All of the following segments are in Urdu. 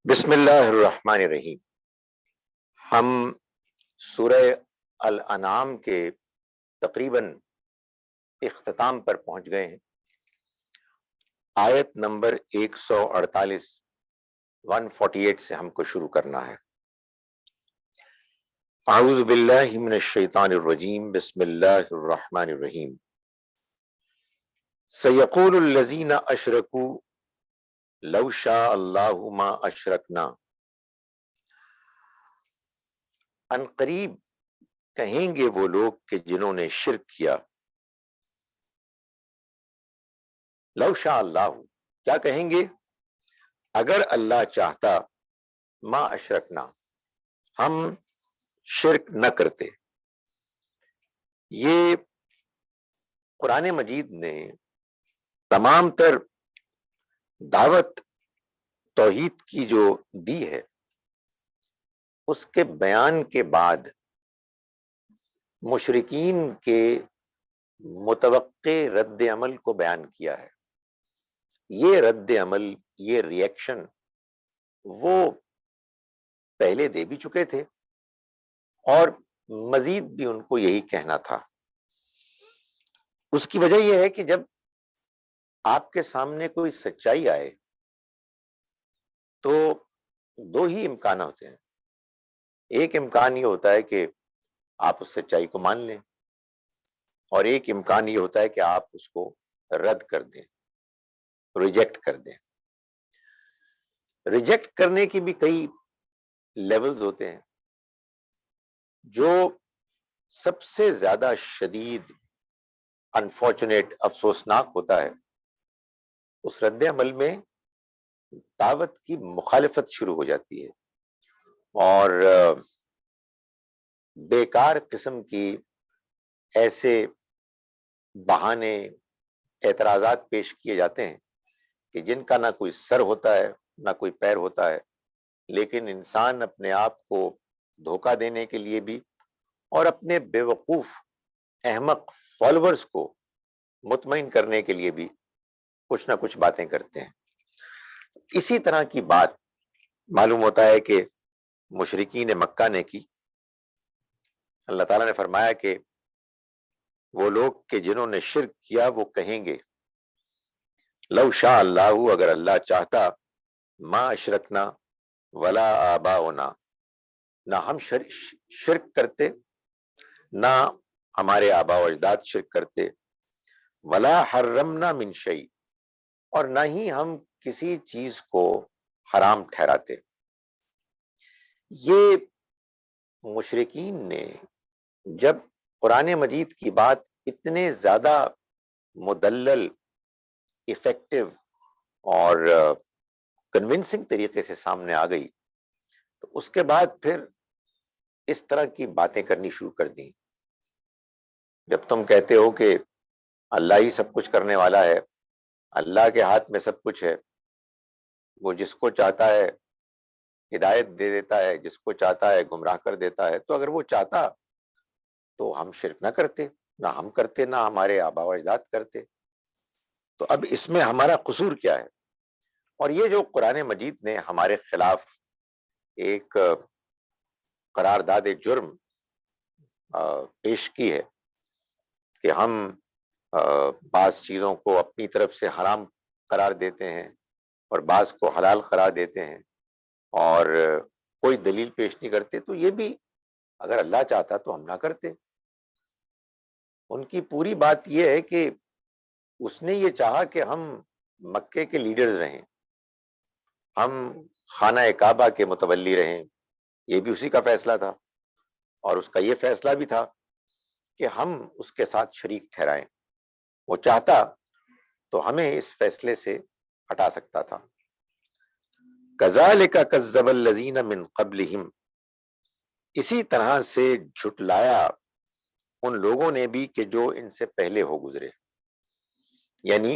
بسم اللہ الرحمن الرحیم۔ ہم سورہ الانعام کے تقریباً اختتام پر پہنچ گئے ہیں۔ آیت نمبر 148 148 سے ہم کو شروع کرنا ہے۔ اعوذ باللہ من الشیطان الرجیم، بسم اللہ الرحمن الرحیم۔ سیقول الذین اشرکوا لو شاء اللہ ما اشرکنا۔ ان قریب کہیں گے وہ لوگ کہ جنہوں نے شرک کیا، لو شاء اللہ، کیا کہیں گے؟ اگر اللہ چاہتا، ما اشرکنا، ہم شرک نہ کرتے۔ یہ قرآن مجید نے تمام تر دعوت توحید کی جو دی ہے، اس کے بیان کے بعد مشرکین کے متوقع رد عمل کو بیان کیا ہے۔ یہ رد عمل، یہ ری ایکشن وہ پہلے دے بھی چکے تھے اور مزید بھی ان کو یہی کہنا تھا۔ اس کی وجہ یہ ہے کہ جب آپ کے سامنے کوئی سچائی آئے تو دو ہی امکان ہوتے ہیں۔ ایک امکان یہ ہوتا ہے کہ آپ اس سچائی کو مان لیں، اور ایک امکان یہ ہوتا ہے کہ آپ اس کو رد کر دیں، ریجیکٹ کر دیں۔ ریجیکٹ کرنے کی بھی کئی لیولز ہوتے ہیں۔ جو سب سے زیادہ شدید، انفارچونیٹ، افسوسناک ہوتا ہے، اس رد عمل میں دعوت کی مخالفت شروع ہو جاتی ہے اور بیکار قسم کی ایسے بہانے، اعتراضات پیش کیے جاتے ہیں کہ جن کا نہ کوئی سر ہوتا ہے نہ کوئی پیر ہوتا ہے، لیکن انسان اپنے آپ کو دھوکہ دینے کے لیے بھی اور اپنے بے وقوف احمق فالوورز کو مطمئن کرنے کے لیے بھی کچھ نہ کچھ باتیں کرتے ہیں۔ اسی طرح کی بات معلوم ہوتا ہے کہ مشرکین مکہ نے کی۔ اللہ تعالیٰ نے فرمایا کہ وہ لوگ کہ جنہوں نے شرک کیا وہ کہیں گے، لو شاء اللہ، اگر اللہ چاہتا، ما اشرکنا ولا آباؤنا، نہ ہم شرک کرتے، نہ ہمارے آباء و اجداد شرک کرتے، ولا حرمنا من شیء، اور نہ ہی ہم کسی چیز کو حرام ٹھہراتے۔ یہ مشرکین نے جب قرآن مجید کی بات اتنے زیادہ مدلل، ایفیکٹو اور کنونسنگ طریقے سے سامنے آ گئی، تو اس کے بعد پھر اس طرح کی باتیں کرنی شروع کر دیں۔ جب تم کہتے ہو کہ اللہ ہی سب کچھ کرنے والا ہے، اللہ کے ہاتھ میں سب کچھ ہے، وہ جس کو چاہتا ہے ہدایت دے دیتا ہے، جس کو چاہتا ہے گمراہ کر دیتا ہے، تو اگر وہ چاہتا تو ہم شرک نہ کرتے، نہ ہم کرتے، نہ ہمارے آباء و اجداد کرتے، تو اب اس میں ہمارا قصور کیا ہے؟ اور یہ جو قرآن مجید نے ہمارے خلاف ایک قرارداد جرم پیش کی ہے کہ ہم بعض چیزوں کو اپنی طرف سے حرام قرار دیتے ہیں اور بعض کو حلال قرار دیتے ہیں اور کوئی دلیل پیش نہیں کرتے، تو یہ بھی اگر اللہ چاہتا تو ہم نہ کرتے۔ ان کی پوری بات یہ ہے کہ اس نے یہ چاہا کہ ہم مکے کے لیڈرز رہیں، ہم خانہ کعبہ کے متولی رہیں، یہ بھی اسی کا فیصلہ تھا، اور اس کا یہ فیصلہ بھی تھا کہ ہم اس کے ساتھ شریک ٹھہرائیں۔ وہ چاہتا تو ہمیں اس فیصلے سے ہٹا سکتا تھا۔ کذالک کذب الذین من قبلہم، اسی طرح سے جھٹلایا ان لوگوں نے بھی کہ جو ان سے پہلے ہو گزرے، یعنی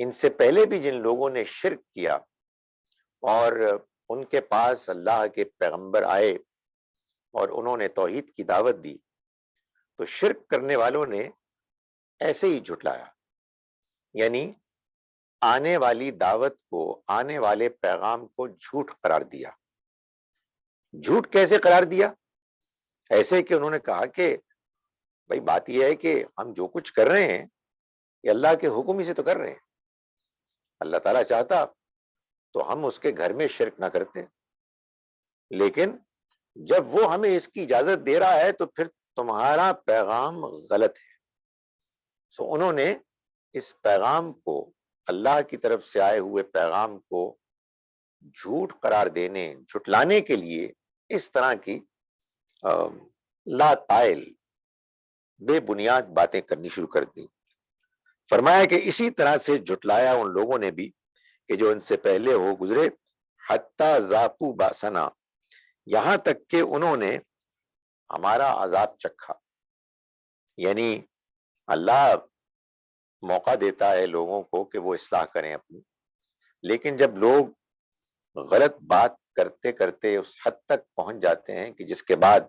ان سے پہلے بھی جن لوگوں نے شرک کیا اور ان کے پاس اللہ کے پیغمبر آئے اور انہوں نے توحید کی دعوت دی، تو شرک کرنے والوں نے ایسے ہی جھٹلایا، یعنی آنے والی دعوت کو، آنے والے پیغام کو جھوٹ قرار دیا۔ جھوٹ کیسے قرار دیا؟ ایسے کہ انہوں نے کہا کہ بھائی بات یہ ہے کہ ہم جو کچھ کر رہے ہیں یہ اللہ کے حکم ہی سے تو کر رہے ہیں، اللہ تعالیٰ چاہتا تو ہم اس کے گھر میں شرک نہ کرتے، لیکن جب وہ ہمیں اس کی اجازت دے رہا ہے تو پھر تمہارا پیغام غلط ہے۔ سو انہوں نے اس پیغام کو، اللہ کی طرف سے آئے ہوئے پیغام کو جھوٹ قرار دینے، جھٹلانے کے لیے اس طرح کی لا تائل، بے بنیاد باتیں کرنی شروع کر دی۔ فرمایا کہ اسی طرح سے جھٹلایا ان لوگوں نے بھی کہ جو ان سے پہلے ہو گزرے، حتی ذاقوا باسنا، یہاں تک کہ انہوں نے ہمارا عذاب چکھا۔ یعنی اللہ موقع دیتا ہے لوگوں کو کہ وہ اصلاح کریں اپنی، لیکن جب لوگ غلط بات کرتے کرتے اس حد تک پہنچ جاتے ہیں کہ جس کے بعد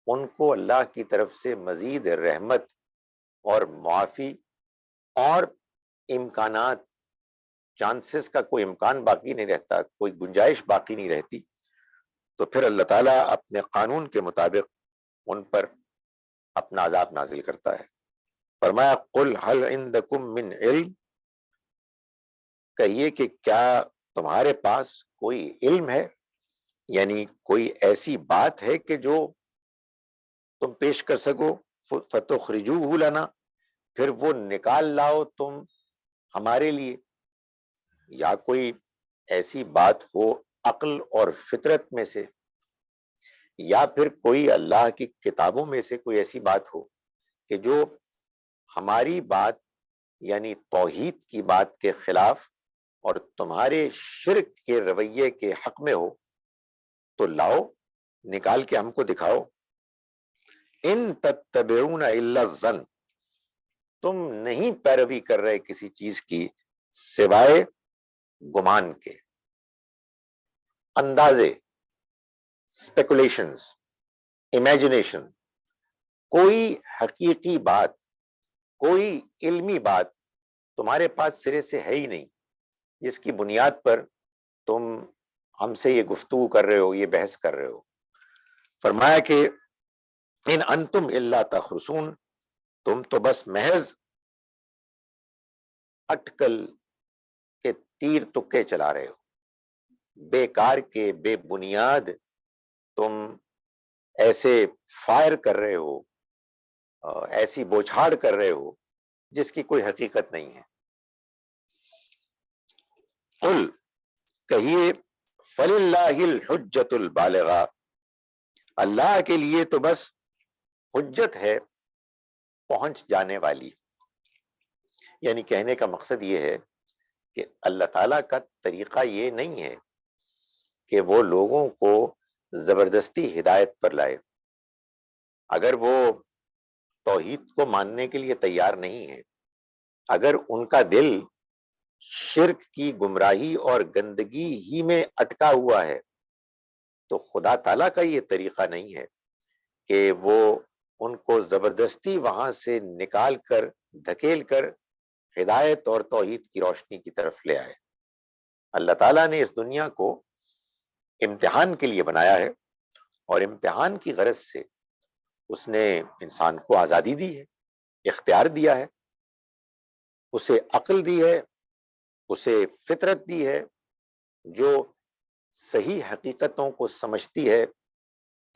ان کو اللہ کی طرف سے مزید رحمت اور معافی اور امکانات، چانسز کا کوئی امکان باقی نہیں رہتا، کوئی گنجائش باقی نہیں رہتی، تو پھر اللہ تعالیٰ اپنے قانون کے مطابق ان پر اپنا عذاب نازل کرتا ہے۔ فرمایا قل هل عندکم من علم، کہیے کہ کیا تمہارے پاس کوئی علم ہے، یعنی کوئی ایسی بات ہے کہ جو تم پیش کر سکو، فتخرجوہ لنا، پھر وہ نکال لاؤ تم ہمارے لیے، یا کوئی ایسی بات ہو عقل اور فطرت میں سے، یا پھر کوئی اللہ کی کتابوں میں سے کوئی ایسی بات ہو کہ جو ہماری بات یعنی توحید کی بات کے خلاف اور تمہارے شرک کے رویے کے حق میں ہو، تو لاؤ، نکال کے ہم کو دکھاؤ۔ ان تتبعون الا الظن، تم نہیں پیروی کر رہے کسی چیز کی سوائے گمان کے، اندازے، اسپیکولیشنز، امیجنیشن، کوئی حقیقی بات، کوئی علمی بات تمہارے پاس سرے سے ہے ہی نہیں جس کی بنیاد پر تم ہم سے یہ گفتگو کر رہے ہو، یہ بحث کر رہے ہو۔ فرمایا کہ ان انتم الا تخرصون، تم تو بس محض اٹکل کے تیر تکے چلا رہے ہو، بیکار کے، بے بنیاد تم ایسے فائر کر رہے ہو، ایسی بوچھاڑ کر رہے ہو جس کی کوئی حقیقت نہیں ہے۔ قل، کہیے، فللہ الحجۃ البالغہ، اللہ کے لیے تو بس حجت ہے پہنچ جانے والی۔ یعنی کہنے کا مقصد یہ ہے کہ اللہ تعالیٰ کا طریقہ یہ نہیں ہے کہ وہ لوگوں کو زبردستی ہدایت پر لائے۔ اگر وہ توحید کو ماننے کے لیے تیار نہیں ہے، اگر ان کا دل شرک کی گمراہی اور گندگی ہی میں اٹکا ہوا ہے، تو خدا تعالیٰ کا یہ طریقہ نہیں ہے کہ وہ ان کو زبردستی وہاں سے نکال کر، دھکیل کر ہدایت اور توحید کی روشنی کی طرف لے آئے۔ اللہ تعالیٰ نے اس دنیا کو امتحان کے لیے بنایا ہے، اور امتحان کی غرض سے اس نے انسان کو آزادی دی ہے، اختیار دیا ہے، اسے عقل دی ہے، اسے فطرت دی ہے جو صحیح حقیقتوں کو سمجھتی ہے،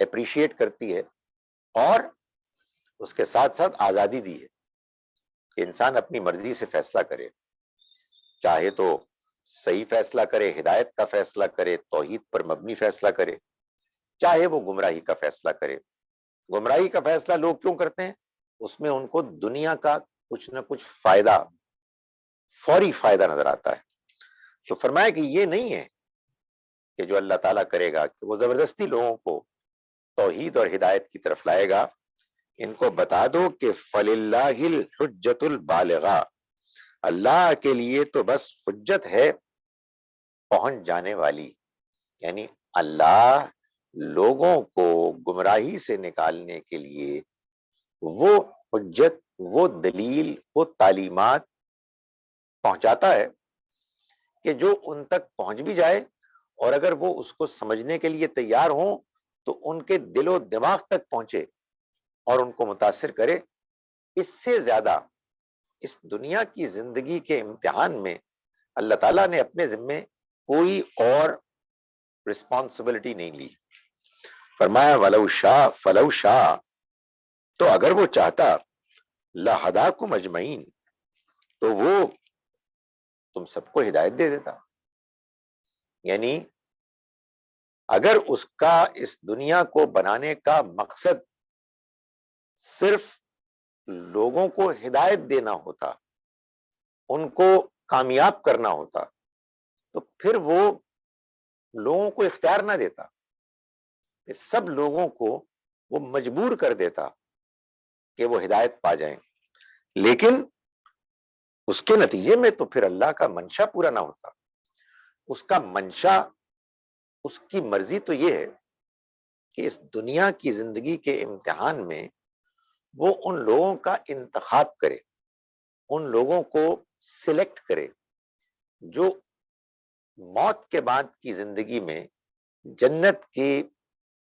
اپریشیٹ کرتی ہے، اور اس کے ساتھ ساتھ آزادی دی ہے کہ انسان اپنی مرضی سے فیصلہ کرے، چاہے تو صحیح فیصلہ کرے، ہدایت کا فیصلہ کرے، توحید پر مبنی فیصلہ کرے، چاہے وہ گمراہی کا فیصلہ کرے۔ گمراہی کا فیصلہ لوگ کیوں کرتے ہیں؟ اس میں ان کو دنیا کا کچھ نہ کچھ فائدہ، فوری فائدہ نظر آتا ہے۔ تو فرمایا کہ یہ نہیں ہے کہ جو اللہ تعالیٰ کرے گا کہ وہ زبردستی لوگوں کو توحید اور ہدایت کی طرف لائے گا۔ ان کو بتا دو کہ فللہ الحجۃ البالغہ، اللہ کے لیے تو بس حجت ہے پہنچ جانے والی، یعنی اللہ لوگوں کو گمراہی سے نکالنے کے لیے وہ حجت، وہ دلیل، وہ تعلیمات پہنچاتا ہے کہ جو ان تک پہنچ بھی جائے اور اگر وہ اس کو سمجھنے کے لیے تیار ہوں تو ان کے دل و دماغ تک پہنچے اور ان کو متاثر کرے. اس سے زیادہ اس دنیا کی زندگی کے امتحان میں اللہ تعالیٰ نے اپنے ذمے کوئی اور رسپانسبلٹی نہیں لی. فرمایا وَلَوْ شَاءَ فَلَوْ شَاءَ، تو اگر وہ چاہتا لَهَدَاكُمْ أَجْمَعِينَ، تو وہ تم سب کو ہدایت دے دیتا. یعنی اگر اس کا اس دنیا کو بنانے کا مقصد صرف لوگوں کو ہدایت دینا ہوتا، ان کو کامیاب کرنا ہوتا، تو پھر وہ لوگوں کو اختیار نہ دیتا، پھر سب لوگوں کو وہ مجبور کر دیتا کہ وہ ہدایت پا جائیں. لیکن اس کے نتیجے میں تو پھر اللہ کا منشا پورا نہ ہوتا. اس کا منشا، اس کی مرضی تو یہ ہے کہ اس دنیا کی زندگی کے امتحان میں وہ ان لوگوں کا انتخاب کرے، ان لوگوں کو سلیکٹ کرے جو موت کے بعد کی زندگی میں جنت کی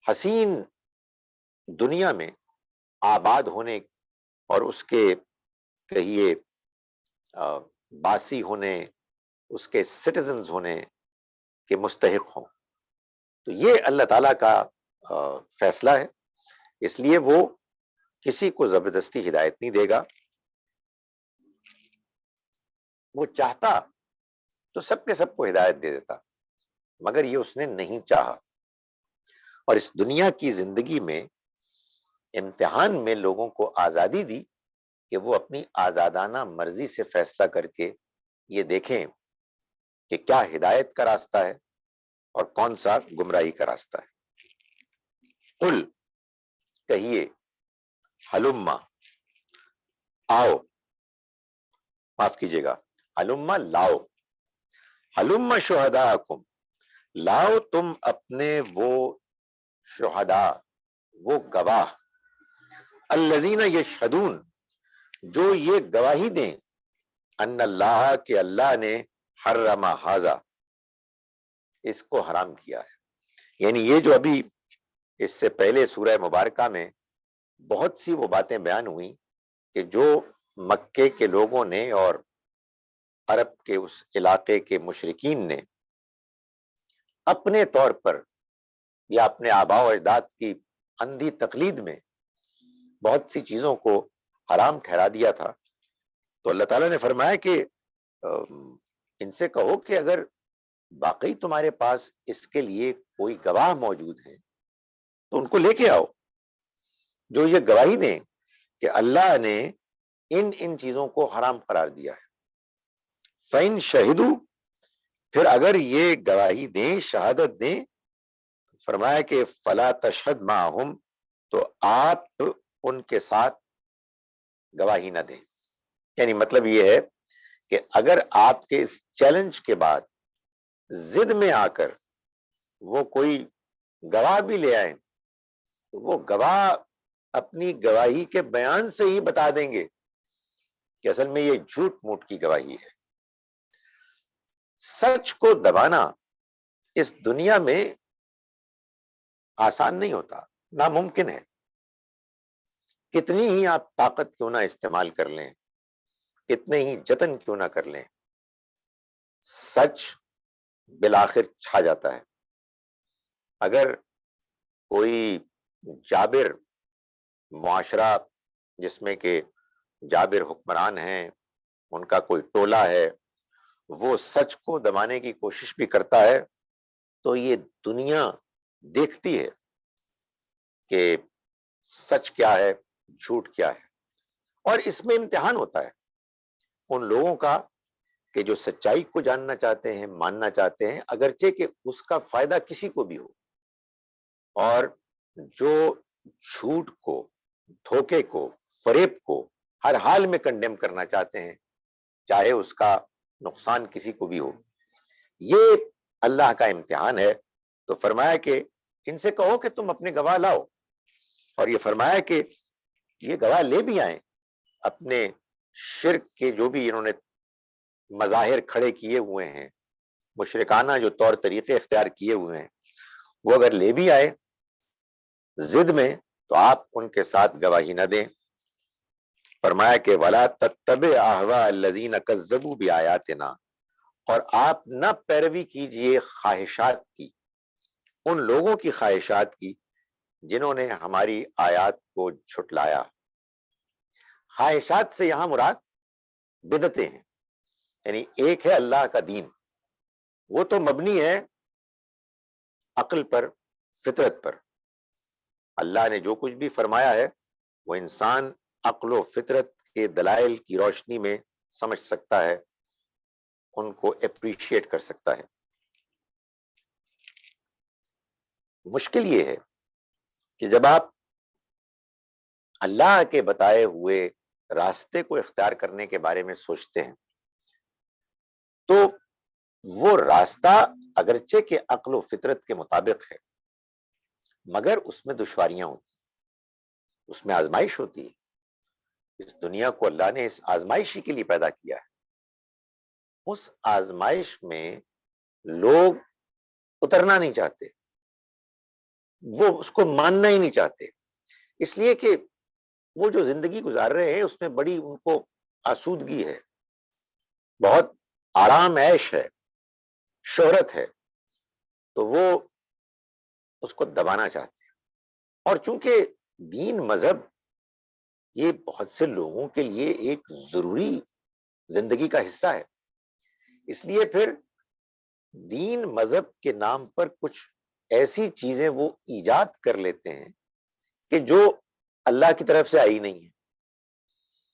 حسین دنیا میں آباد ہونے اور اس کے کہیے باسی ہونے، اس کے سٹیزنز ہونے کے مستحق ہوں. تو یہ اللہ تعالیٰ کا فیصلہ ہے، اس لیے وہ کسی کو زبردستی ہدایت نہیں دے گا. وہ چاہتا تو سب کے سب کو ہدایت دے دیتا، مگر یہ اس نے نہیں چاہا. اور اس دنیا کی زندگی میں امتحان میں لوگوں کو آزادی دی کہ وہ اپنی آزادانہ مرضی سے فیصلہ کر کے یہ دیکھیں کہ کیا ہدایت کا راستہ ہے اور کون سا گمراہی کا راستہ ہے. قل، کہیے، ہلما، آؤ، معاف کیجیے گا، ہلما لاؤ، ہلما شہداءکم، لاؤ تم اپنے وہ شہداء، وہ گواہ، الذین یشہدون، جو یہ گواہی دیں، ان اللہ، کہ اللہ نے حرم ھذا، اس کو حرام کیا ہے. یعنی یہ جو ابھی اس سے پہلے سورہ مبارکہ میں بہت سی وہ باتیں بیان ہوئی کہ جو مکے کے لوگوں نے اور عرب کے اس علاقے کے مشرکین نے اپنے طور پر یا اپنے آباء و اجداد کی اندھی تقلید میں بہت سی چیزوں کو حرام ٹھہرا دیا تھا. تو اللہ تعالیٰ نے فرمایا کہ ان سے کہو کہ اگر واقعی تمہارے پاس اس کے لیے کوئی گواہ موجود ہے تو ان کو لے کے آؤ جو یہ گواہی دیں کہ اللہ نے ان چیزوں کو حرام قرار دیا ہے. فَإِن شَهِدُوا، پھر اگر یہ گواہی دیں، شہادت دیں، فرمایا کہ فَلَا تَشْهَدْ مَعَهُمْ، تو آپ ان کے ساتھ گواہی نہ دیں. یعنی مطلب یہ ہے کہ اگر آپ کے اس چیلنج کے بعد ضد میں آ کر وہ کوئی گواہ بھی لے آئیں تو وہ گواہ اپنی گواہی کے بیان سے ہی بتا دیں گے کہ اصل میں یہ جھوٹ موٹ کی گواہی ہے. سچ کو دبانا اس دنیا میں آسان نہیں ہوتا، ناممکن ہے. کتنی ہی آپ طاقت کیوں نہ استعمال کر لیں، کتنے ہی جتن کیوں نہ کر لیں، سچ بالآخر چھا جاتا ہے. اگر کوئی جابر معاشرہ جس میں کہ جابر حکمران ہیں، ان کا کوئی ٹولہ ہے، وہ سچ کو دبانے کی کوشش بھی کرتا ہے تو یہ دنیا دیکھتی ہے کہ سچ کیا ہے، جھوٹ کیا ہے. اور اس میں امتحان ہوتا ہے ان لوگوں کا کہ جو سچائی کو جاننا چاہتے ہیں، ماننا چاہتے ہیں، اگرچہ کہ اس کا فائدہ کسی کو بھی ہو، اور جو جھوٹ کو، دھوکے کو، فریب کو ہر حال میں کنڈیم کرنا چاہتے ہیں، چاہے اس کا نقصان کسی کو بھی ہو. یہ اللہ کا امتحان ہے. تو فرمایا کہ ان سے کہو کہ تم اپنے گواہ لاؤ، اور یہ فرمایا کہ یہ گواہ لے بھی آئیں اپنے شرک کے جو بھی انہوں نے مظاہر کھڑے کیے ہوئے ہیں مشرکانہ جو طور طریقے اختیار کیے ہوئے ہیں وہ اگر لے بھی آئے ضد میں تو آپ ان کے ساتھ گواہی نہ دیں. فرمایا کہ وَلَا تَتَّبِعْ أَهْوَاءَ الَّذِينَ كَذَّبُوا بِآيَاتِنَا، اور آپ نہ پیروی کیجئے خواہشات کی، ان لوگوں کی خواہشات کی جنہوں نے ہماری آیات کو جھٹلایا. خواہشات سے یہاں مراد بدعتیں ہیں، یعنی ایک ہے اللہ کا دین، وہ تو مبنی ہے عقل پر، فطرت پر. اللہ نے جو کچھ بھی فرمایا ہے وہ انسان عقل و فطرت کے دلائل کی روشنی میں سمجھ سکتا ہے، ان کو اپریشیٹ کر سکتا ہے. مشکل یہ ہے کہ جب آپ اللہ کے بتائے ہوئے راستے کو اختیار کرنے کے بارے میں سوچتے ہیں تو وہ راستہ اگرچہ کہ عقل و فطرت کے مطابق ہے مگر اس میں دشواریاں ہوتی ہیں، اس میں آزمائش ہوتی ہے. اس دنیا کو اللہ نے اس آزمائشی کے لیے پیدا کیا ہے. اس آزمائش میں لوگ اترنا نہیں چاہتے، وہ اس کو ماننا ہی نہیں چاہتے، اس لیے کہ وہ جو زندگی گزار رہے ہیں اس میں بڑی ان کو آسودگی ہے، بہت آرام عیش ہے، شہرت ہے، تو وہ اس کو دبانا چاہتے ہیں. اور چونکہ دین مذہب یہ بہت سے لوگوں کے لیے ایک ضروری زندگی کا حصہ ہے، اس لیے پھر دین مذہب کے نام پر کچھ ایسی چیزیں وہ ایجاد کر لیتے ہیں کہ جو اللہ کی طرف سے آئی نہیں ہے.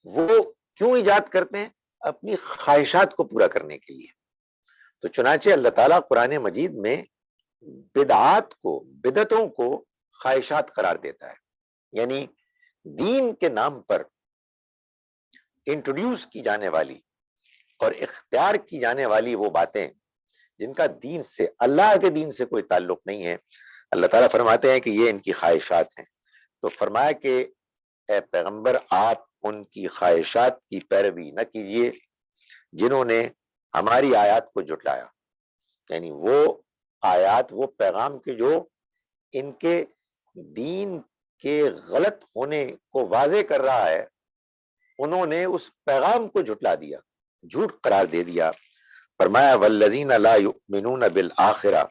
وہ کیوں ایجاد کرتے ہیں؟ اپنی خواہشات کو پورا کرنے کے لیے. تو چنانچہ اللہ تعالیٰ قرآن مجید میں بدعات کو، بدعتوں کو خواہشات قرار دیتا ہے، یعنی دین کے نام پر انٹروڈیوس کی جانے والی اور اختیار کی جانے والی وہ باتیں جن کا دین سے، اللہ کے دین سے کوئی تعلق نہیں ہے، اللہ تعالیٰ فرماتے ہیں کہ یہ ان کی خواہشات ہیں. تو فرمایا کہ اے پیغمبر آپ ان کی خواہشات کی پیروی نہ کیجیے جنہوں نے ہماری آیات کو جھٹلایا، یعنی وہ آیات، وہ پیغام کے جو ان کے دین کے غلط ہونے کو واضح کر رہا ہے، انہوں نے اس پیغام کو جھٹلا دیا، جھوٹ قرار دے دیا. فرمایا والذین لا یؤمنون بالآخرہ،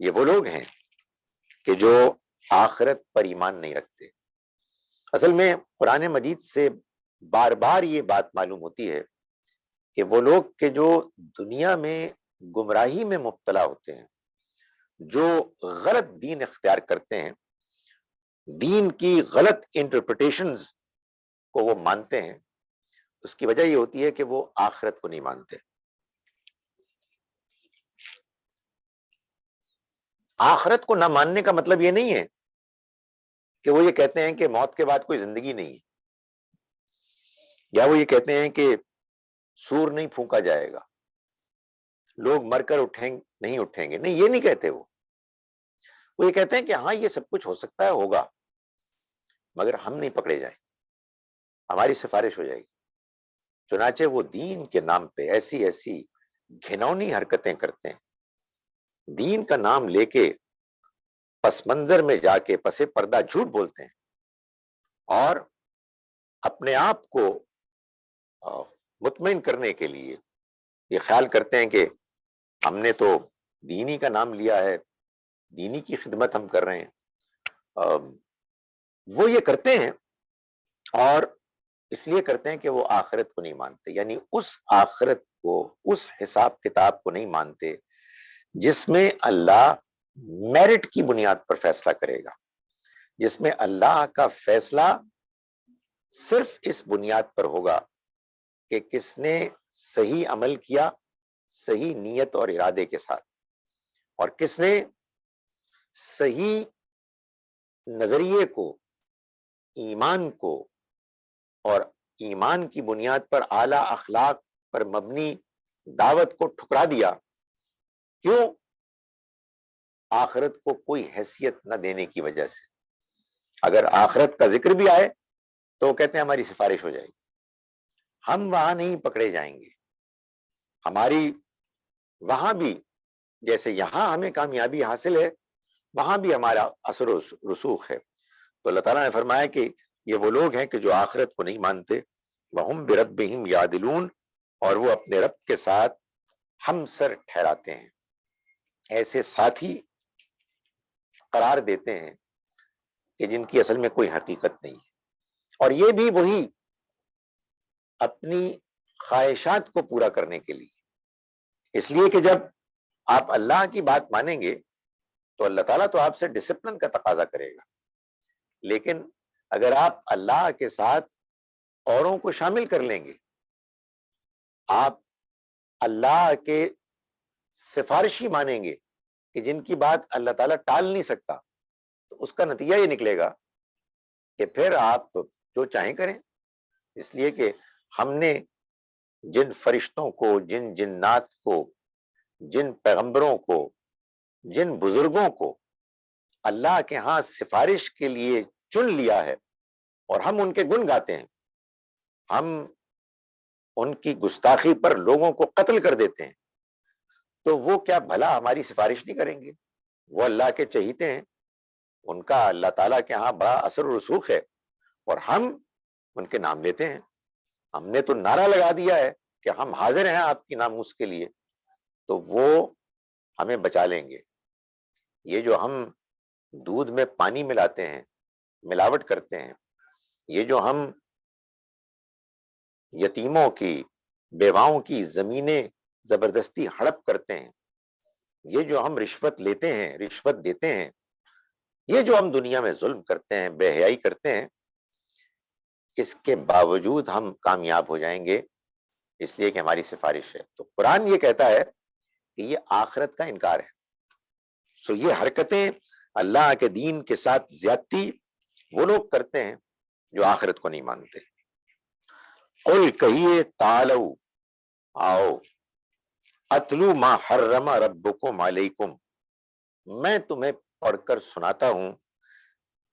یہ وہ لوگ ہیں کہ جو آخرت پر ایمان نہیں رکھتے. اصل میں قرآن مجید سے بار بار یہ بات معلوم ہوتی ہے کہ وہ لوگ کہ جو دنیا میں گمراہی میں مبتلا ہوتے ہیں، جو غلط دین اختیار کرتے ہیں، دین کی غلط انٹرپریٹیشنز کو وہ مانتے ہیں، اس کی وجہ یہ ہوتی ہے کہ وہ آخرت کو نہیں مانتے. آخرت کو نہ ماننے کا مطلب یہ نہیں ہے کہ وہ یہ کہتے ہیں کہ موت کے بعد کوئی زندگی نہیں ہے، یا وہ یہ کہتے ہیں کہ سور نہیں پھونکا جائے گا، لوگ مر کر نہیں اٹھیں گے. نہیں، یہ نہیں کہتے. وہ یہ کہتے ہیں کہ ہاں یہ سب کچھ ہو سکتا ہے، ہوگا، مگر ہم نہیں پکڑے جائیں، ہماری سفارش ہو جائے گی. چنانچہ وہ دین کے نام پہ ایسی ایسی گھنونی حرکتیں کرتے ہیں، دین کا نام لے کے پس منظر میں جا کے پس پردہ جھوٹ بولتے ہیں، اور اپنے آپ کو مطمئن کرنے کے لیے یہ خیال کرتے ہیں کہ ہم نے تو دینی کا نام لیا ہے، دینی کی خدمت ہم کر رہے ہیں. وہ یہ کرتے ہیں اور اس لیے کرتے ہیں کہ وہ آخرت کو نہیں مانتے، یعنی اس آخرت کو، اس حساب کتاب کو نہیں مانتے جس میں اللہ میرٹ کی بنیاد پر فیصلہ کرے گا، جس میں اللہ کا فیصلہ صرف اس بنیاد پر ہوگا کہ کس نے صحیح عمل کیا، صحیح نیت اور ارادے کے ساتھ، اور کس نے صحیح نظریے کو، ایمان کو، اور ایمان کی بنیاد پر اعلی اخلاق پر مبنی دعوت کو ٹھکرا دیا. کیوں؟ آخرت کو کوئی حیثیت نہ دینے کی وجہ سے. اگر آخرت کا ذکر بھی آئے تو وہ کہتے ہیں ہماری سفارش ہو جائے گی، ہم وہاں نہیں پکڑے جائیں گے، ہماری وہاں بھی جیسے یہاں ہمیں کامیابی حاصل ہے وہاں بھی ہمارا اثر و رسوخ ہے. تو اللہ تعالیٰ نے فرمایا کہ یہ وہ لوگ ہیں کہ جو آخرت کو نہیں مانتے، وَهُمْ بِرَبِّهِمْ يَعْدِلُونَ، اور وہ اپنے رب کے ساتھ ہمسر ٹھہراتے ہیں، ایسے ساتھی قرار دیتے ہیں کہ جن کی اصل میں کوئی حقیقت نہیں ہے، اور یہ بھی وہی اپنی خواہشات کو پورا کرنے کے لیے. اس لیے کہ جب آپ اللہ کی بات مانیں گے تو اللہ تعالیٰ تو آپ سے ڈسپلن کا تقاضا کرے گا، لیکن اگر آپ اللہ کے ساتھ اوروں کو شامل کر لیں گے، آپ اللہ کے سفارشی مانیں گے کہ جن کی بات اللہ تعالیٰ ٹال نہیں سکتا، تو اس کا نتیجہ یہ نکلے گا کہ پھر آپ تو جو چاہیں کریں. اس لیے کہ ہم نے جن فرشتوں کو، جن جنات کو، جن پیغمبروں کو، جن بزرگوں کو اللہ کے ہاں سفارش کے لیے چن لیا ہے اور ہم ان کے گن گاتے ہیں، ہم ان کی گستاخی پر لوگوں کو قتل کر دیتے ہیں، تو وہ کیا بھلا ہماری سفارش نہیں کریں گے؟ وہ اللہ کے چہیتے ہیں، ان کا اللہ تعالیٰ کے ہاں بڑا اثر و رسوخ ہے، اور ہم ان کے نام لیتے ہیں. ہم نے تو نعرہ لگا دیا ہے کہ ہم حاضر ہیں آپ کی ناموس کے لیے، تو وہ ہمیں بچا لیں گے. یہ جو ہم دودھ میں پانی ملاتے ہیں، ملاوٹ کرتے ہیں، یہ جو ہم یتیموں کی، بیواؤں کی زمینیں زبردستی ہڑپ کرتے ہیں، یہ جو ہم رشوت لیتے ہیں، رشوت دیتے ہیں، یہ جو ہم دنیا میں ظلم کرتے ہیں، بے حیائی کرتے ہیں، اس کے باوجود ہم کامیاب ہو جائیں گے، اس لیے کہ ہماری سفارش ہے. تو قرآن یہ کہتا ہے کہ یہ آخرت کا انکار ہے. سو یہ حرکتیں اللہ کے دین کے ساتھ زیادتی وہ لوگ کرتے ہیں جو آخرت کو نہیں مانتے. قل کہیے تعالو، آؤ، اتلو ما حرم ربکم علیکم، میں تمہیں پڑھ کر سناتا ہوں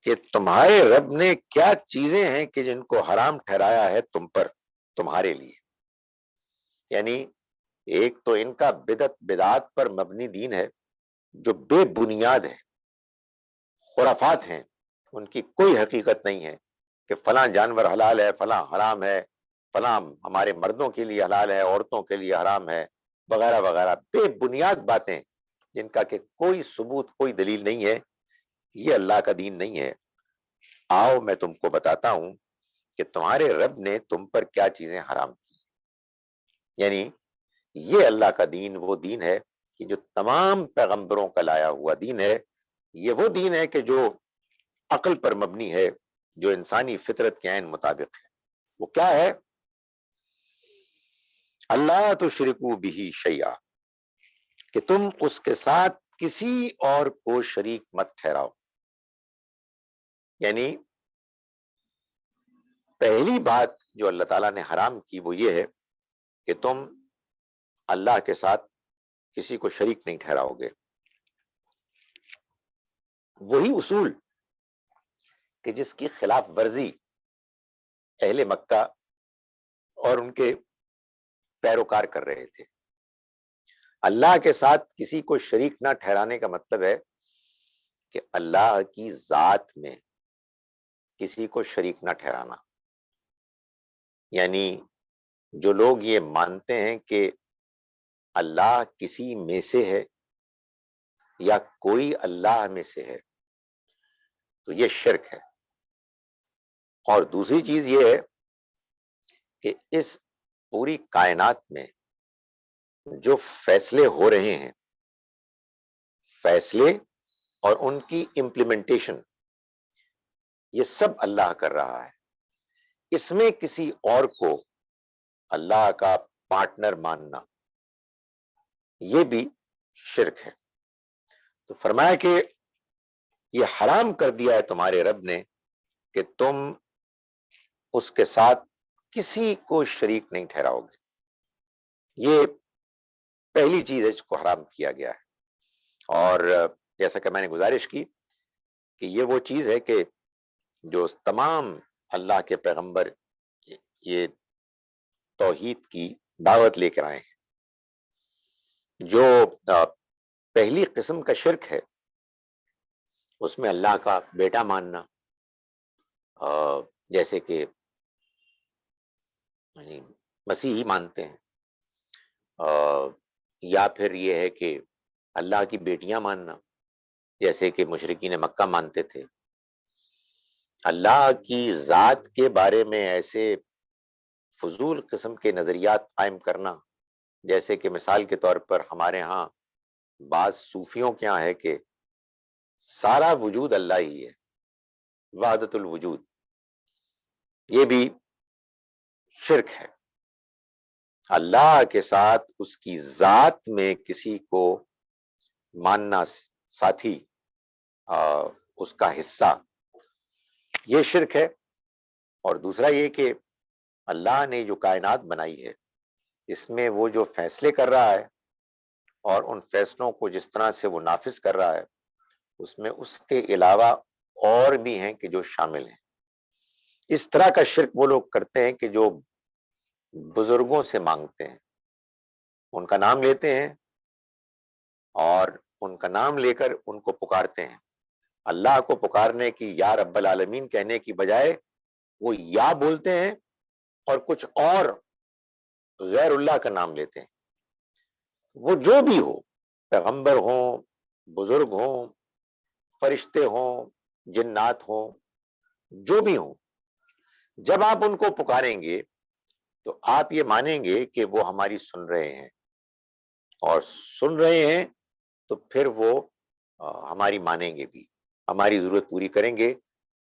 کہ تمہارے رب نے کیا چیزیں ہیں کہ جن کو حرام ٹھہرایا ہے تم پر، تمہارے لیے. یعنی ایک تو ان کا بدعات پر مبنی دین ہے جو بے بنیاد ہے، خرافات ہیں، ان کی کوئی حقیقت نہیں ہے کہ فلاں جانور حلال ہے، فلاں حرام ہے، فلاں ہمارے مردوں کے لیے حلال ہے، عورتوں کے لیے حرام ہے، وغیرہ وغیرہ، بے بنیاد باتیں جن کا کہ کوئی ثبوت، کوئی دلیل نہیں ہے. یہ اللہ کا دین نہیں ہے. آؤ میں تم کو بتاتا ہوں کہ تمہارے رب نے تم پر کیا چیزیں حرام کی. یعنی یہ اللہ کا دین وہ دین ہے کہ جو تمام پیغمبروں کا لایا ہوا دین ہے. یہ وہ دین ہے کہ جو عقل پر مبنی ہے، جو انسانی فطرت کے عین مطابق ہے. وہ کیا ہے؟ اللہ تشرکو بہ شیئا، کہ تم اس کے ساتھ کسی اور کو شریک مت ٹھہراؤ. یعنی پہلی بات جو اللہ تعالیٰ نے حرام کی وہ یہ ہے کہ تم اللہ کے ساتھ کسی کو شریک نہیں ٹھہراؤ گے. وہی اصول کہ جس کی خلاف ورزی اہل مکہ اور ان کے پیروکار کر رہے تھے. اللہ کے ساتھ کسی کو شریک نہ ٹھہرانے کا مطلب ہے کہ اللہ کی ذات میں کسی کو شریک نہ ٹھہرانا. یعنی جو لوگ یہ مانتے ہیں کہ اللہ کسی میں سے ہے یا کوئی اللہ میں سے ہے، تو یہ شرک ہے. اور دوسری چیز یہ ہے کہ اس پوری کائنات میں جو فیصلے ہو رہے ہیں، فیصلے اور ان کی امپلیمنٹیشن، یہ سب اللہ کر رہا ہے. اس میں کسی اور کو اللہ کا پارٹنر ماننا یہ بھی شرک ہے. تو فرمایا کہ یہ حرام کر دیا ہے تمہارے رب نے کہ تم اس کے ساتھ کسی کو شریک نہیں ٹھہراؤ گے. یہ پہلی چیز ہے جس کو حرام کیا گیا ہے. اور جیسا کہ میں نے گزارش کی کہ یہ وہ چیز ہے کہ جو تمام اللہ کے پیغمبر یہ توحید کی دعوت لے کر آئے ہیں. جو پہلی قسم کا شرک ہے اس میں اللہ کا بیٹا ماننا، جیسے کہ یعنی مسیحی مانتے ہیں، یا پھر یہ ہے کہ اللہ کی بیٹیاں ماننا جیسے کہ مشرکین مکہ مانتے تھے، اللہ کی ذات کے بارے میں ایسے فضول قسم کے نظریات قائم کرنا، جیسے کہ مثال کے طور پر ہمارے ہاں بعض صوفیوں کے یہاں ہے کہ سارا وجود اللہ ہی ہے، وحدت الوجود، یہ بھی شرک ہے۔ اللہ کے ساتھ اس کی ذات میں کسی کو ماننا ساتھی، اس کا حصہ، یہ شرک ہے۔ اور دوسرا یہ کہ اللہ نے جو کائنات بنائی ہے اس میں وہ جو فیصلے کر رہا ہے اور ان فیصلوں کو جس طرح سے وہ نافذ کر رہا ہے اس میں اس کے علاوہ اور بھی ہیں کہ جو شامل ہیں۔ اس طرح کا شرک وہ لوگ کرتے ہیں کہ جو بزرگوں سے مانگتے ہیں، ان کا نام لیتے ہیں اور ان کا نام لے کر ان کو پکارتے ہیں۔ اللہ کو پکارنے کی یا رب العالمین کہنے کی بجائے وہ یا بولتے ہیں اور کچھ اور غیر اللہ کا نام لیتے ہیں، وہ جو بھی ہو، پیغمبر ہوں، بزرگ ہوں، فرشتے ہوں، جنات ہوں، جو بھی ہوں، جب آپ ان کو پکاریں گے تو آپ یہ مانیں گے کہ وہ ہماری سن رہے ہیں، اور سن رہے ہیں تو پھر وہ ہماری مانیں گے بھی، ہماری ضرورت پوری کریں گے۔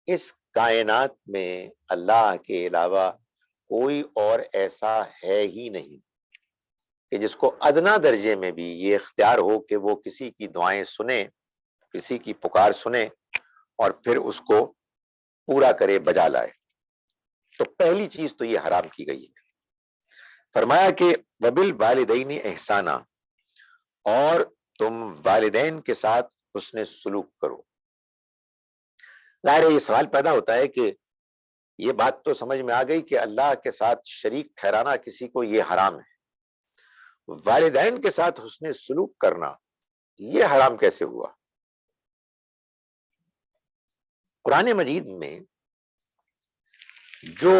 اس کائنات میں اللہ کے علاوہ کوئی اور ایسا ہے ہی نہیں کہ جس کو ادنا درجے میں بھی یہ اختیار ہو کہ وہ کسی کی دعائیں سنے، کسی کی پکار سنے اور پھر اس کو پورا کرے، بجا لائے۔ تو پہلی چیز تو یہ حرام کی گئی ہے۔ فرمایا کہ وبالوالدین احسانا، اور تم والدین کے ساتھ حسن سلوک کرو۔ ظاہر ہے یہ سوال پیدا ہوتا ہے کہ یہ بات تو سمجھ میں آ گئی کہ اللہ کے ساتھ شریک ٹھہرانا کسی کو یہ حرام ہے، والدین کے ساتھ حسن سلوک کرنا یہ حرام کیسے ہوا؟ قرآن مجید میں جو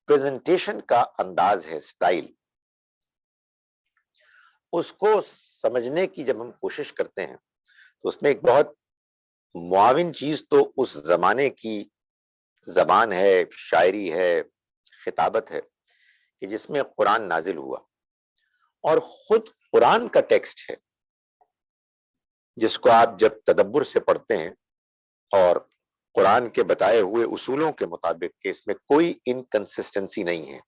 پریزنٹیشن کا انداز ہے، سٹائل، اس کو سمجھنے کی جب ہم کوشش کرتے ہیں تو اس میں ایک بہت معاون چیز تو اس زمانے کی زبان ہے، شاعری ہے، خطابت ہے کہ جس میں قرآن نازل ہوا، اور خود قرآن کا ٹیکسٹ ہے جس کو آپ جب تدبر سے پڑھتے ہیں اور قرآن کے بتائے ہوئے اصولوں کے مطابق کہ اس میں کوئی انکنسسٹنسی نہیں ہے،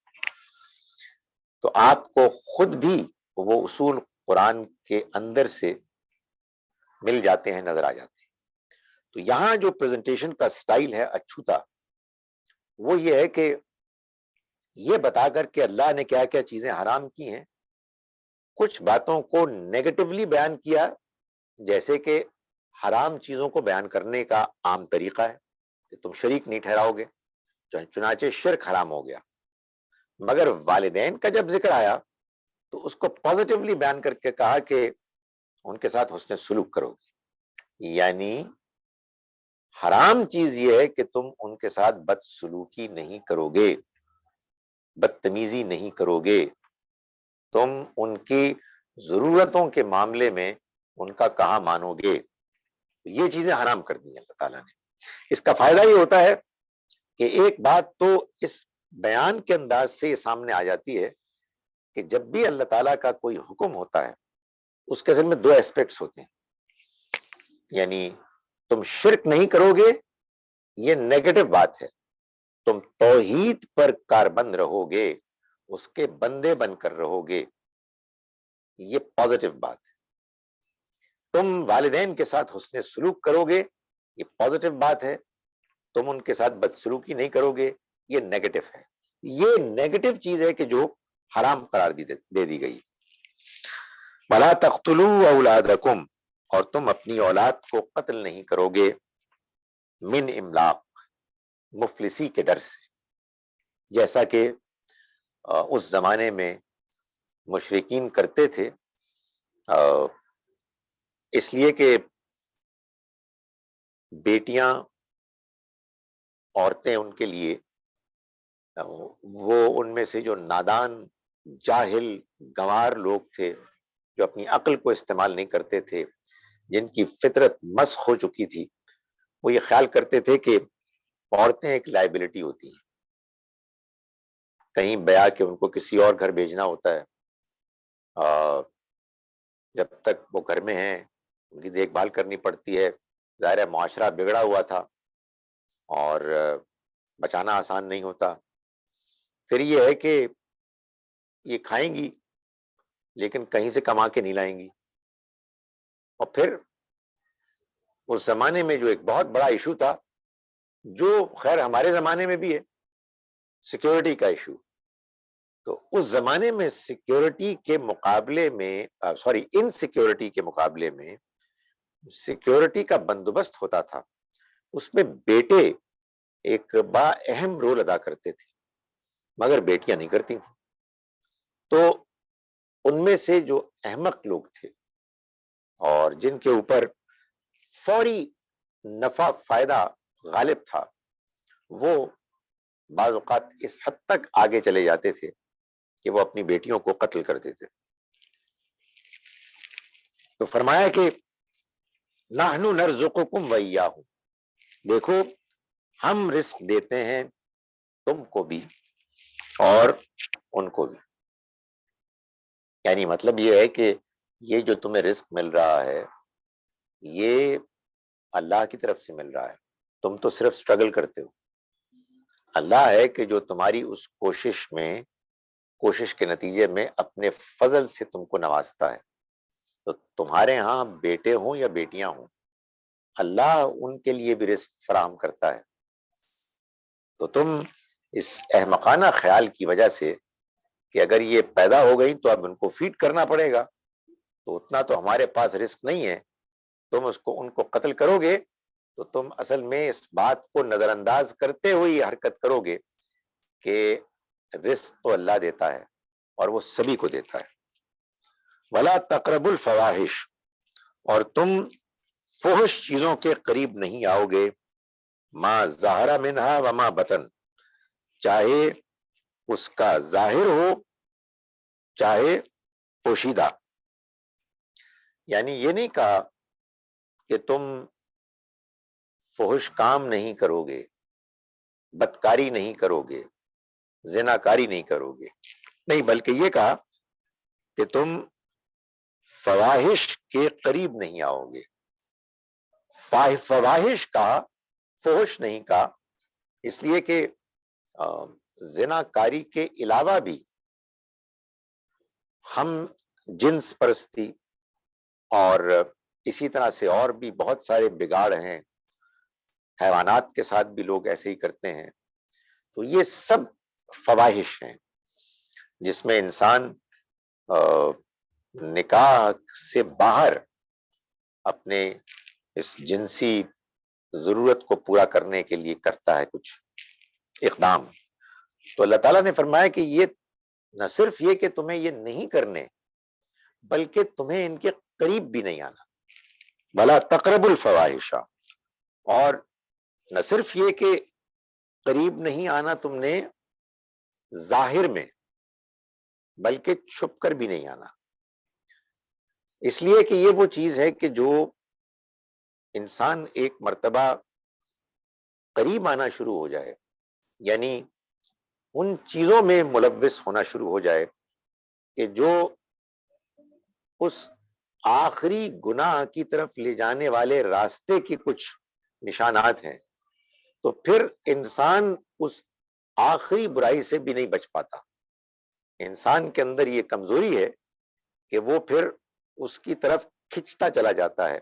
تو آپ کو خود بھی وہ اصول قرآن کے اندر سے مل جاتے ہیں، نظر آ جاتے ہیں۔ تو یہاں جو پریزنٹیشن کا سٹائل ہے اچھوتا، وہ یہ ہے کہ یہ بتا کر کہ اللہ نے کیا کیا چیزیں حرام کی ہیں، کچھ باتوں کو نیگیٹولی بیان کیا، جیسے کہ حرام چیزوں کو بیان کرنے کا عام طریقہ ہے کہ تم شریک نہیں ٹھہراؤ گے، چنانچہ شرک حرام ہو گیا۔ مگر والدین کا جب ذکر آیا تو اس کو پازیٹیولی بیان کر کے کہا کہ ان کے ساتھ حسن سلوک کرو گے، یعنی حرام چیز یہ ہے کہ تم ان کے ساتھ بد سلوکی نہیں کرو گے، بدتمیزی نہیں کرو گے، تم ان کی ضرورتوں کے معاملے میں ان کا کہاں مانو گے۔ یہ چیزیں حرام کر دی ہیں اللہ تعالیٰ نے۔ اس کا فائدہ یہ ہوتا ہے کہ ایک بات تو اس بیان کے انداز سے یہ سامنے آ جاتی ہے کہ جب بھی اللہ تعالیٰ کا کوئی حکم ہوتا ہے اس کے اصل میں دو ایسپیکٹس ہوتے ہیں، یعنی تم شرک نہیں کرو گے، یہ نیگیٹو بات ہے، تم توحید پر کاربند رہو گے، اس کے بندے بن کر رہو گے، یہ پازیٹو بات ہے۔ تم والدین کے ساتھ حسن سلوک کرو گے، یہ پازیٹو بات ہے، تم ان کے ساتھ بدسلوکی نہیں کرو گے، یہ نیگیٹو ہے۔ یہ نیگیٹو چیز ہے کہ جو حرام قرار دے دی گئی۔ وَلَا تَقْتُلُوا أَوْلَادَكُمْ، اور تم اپنی اولاد کو قتل نہیں کرو گے، من املاق، مفلسی کے ڈر سے، جیسا کہ اس زمانے میں مشرکین کرتے تھے اس لیے کہ بیٹیاں، عورتیں ان کے لیے وہ ان میں سے جو نادان، جاہل، گنوار لوگ تھے، جو اپنی عقل کو استعمال نہیں کرتے تھے، جن کی فطرت مسخ ہو چکی تھی، وہ یہ خیال کرتے تھے کہ عورتیں ایک لائبلٹی ہوتی ہیں، کہیں بیاہ کے ان کو کسی اور گھر بھیجنا ہوتا ہے، جب تک وہ گھر میں ہیں ان کی دیکھ بھال کرنی پڑتی ہے، ظاہر ہے معاشرہ بگڑا ہوا تھا اور بچانا آسان نہیں ہوتا۔ پھر یہ ہے کہ یہ کھائیں گی لیکن کہیں سے کما کے نہیں لائیں گی، اور پھر اس زمانے میں جو ایک بہت بڑا ایشو تھا، جو خیر ہمارے زمانے میں بھی ہے، سیکیورٹی کا ایشو، تو اس زمانے میں سیکیورٹی کے مقابلے میں ان سیکیورٹی کے مقابلے میں سیکیورٹی کا بندوبست ہوتا تھا، اس میں بیٹے ایک بڑا اہم رول ادا کرتے تھے، مگر بیٹیاں نہیں کرتی تھیں۔ تو ان میں سے جو احمق لوگ تھے اور جن کے اوپر فوری نفع فائدہ غالب تھا، وہ بعض اوقات اس حد تک آگے چلے جاتے تھے کہ وہ اپنی بیٹیوں کو قتل کر دیتے تھے۔ تو فرمایا کہ نحن نرزقکم وإیاہم، دیکھو ہم رزق دیتے ہیں تم کو بھی اور ان کو بھی، یعنی مطلب یہ ہے کہ یہ جو تمہیں رزق مل رہا ہے یہ اللہ کی طرف سے مل رہا ہے، تم تو صرف سٹرگل کرتے ہو، اللہ ہے کہ جو تمہاری اس کوشش کے نتیجے میں اپنے فضل سے تم کو نوازتا ہے۔ تو تمہارے ہاں بیٹے ہوں یا بیٹیاں ہوں، اللہ ان کے لیے بھی رزق فراہم کرتا ہے۔ تو تم اس احمقانہ خیال کی وجہ سے کہ اگر یہ پیدا ہو گئی تو اب ان کو فیڈ کرنا پڑے گا، تو اتنا تو ہمارے پاس رزق نہیں ہے، تم ان کو قتل کرو گے تو تم اصل میں اس بات کو نظر انداز کرتے ہوئے حرکت کرو گے کہ رزق تو اللہ دیتا ہے اور وہ سبھی کو دیتا ہے۔ وَلَا تَقْرَبُوا الْفَوَاحِشَ، اور تم فحش چیزوں کے قریب نہیں آؤ گے، ما ظاہر منہا وما بطن، چاہے اس کا ظاہر ہو چاہے پوشیدہ، یعنی یہ نہیں کہا کہ تم فحش کام نہیں کرو گے، بدکاری نہیں کرو گے، زناکاری نہیں کرو گے، نہیں، بلکہ یہ کہا کہ تم فواحش کے قریب نہیں آؤ گے۔ فواحش کہا، فحش نہیں کہا، اس لیے کہ زناکاری کے علاوہ بھی ہم جنس پرستی اور اسی طرح سے اور بھی بہت سارے بگاڑ ہیں، حیوانات کے ساتھ بھی لوگ ایسے ہی کرتے ہیں، تو یہ سب فواحش ہیں جس میں انسان نکاح سے باہر اپنے اس جنسی ضرورت کو پورا کرنے کے لیے کرتا ہے کچھ اقدام۔ تو اللہ تعالیٰ نے فرمایا کہ یہ نہ صرف یہ کہ تمہیں یہ نہیں کرنے، بلکہ تمہیں ان کے قریب بھی نہیں آنا، بلا تقرب الفواحش، اور نہ صرف یہ کہ قریب نہیں آنا تم نے ظاہر میں، بلکہ چھپ کر بھی نہیں آنا، اس لیے کہ یہ وہ چیز ہے کہ جو انسان ایک مرتبہ قریب آنا شروع ہو جائے، یعنی ان چیزوں میں ملوث ہونا شروع ہو جائے کہ جو اس آخری گناہ کی طرف لے جانے والے راستے کی کچھ نشانات ہیں، تو پھر انسان اس آخری برائی سے بھی نہیں بچ پاتا۔ انسان کے اندر یہ کمزوری ہے کہ وہ پھر اس کی طرف کھنچتا چلا جاتا ہے،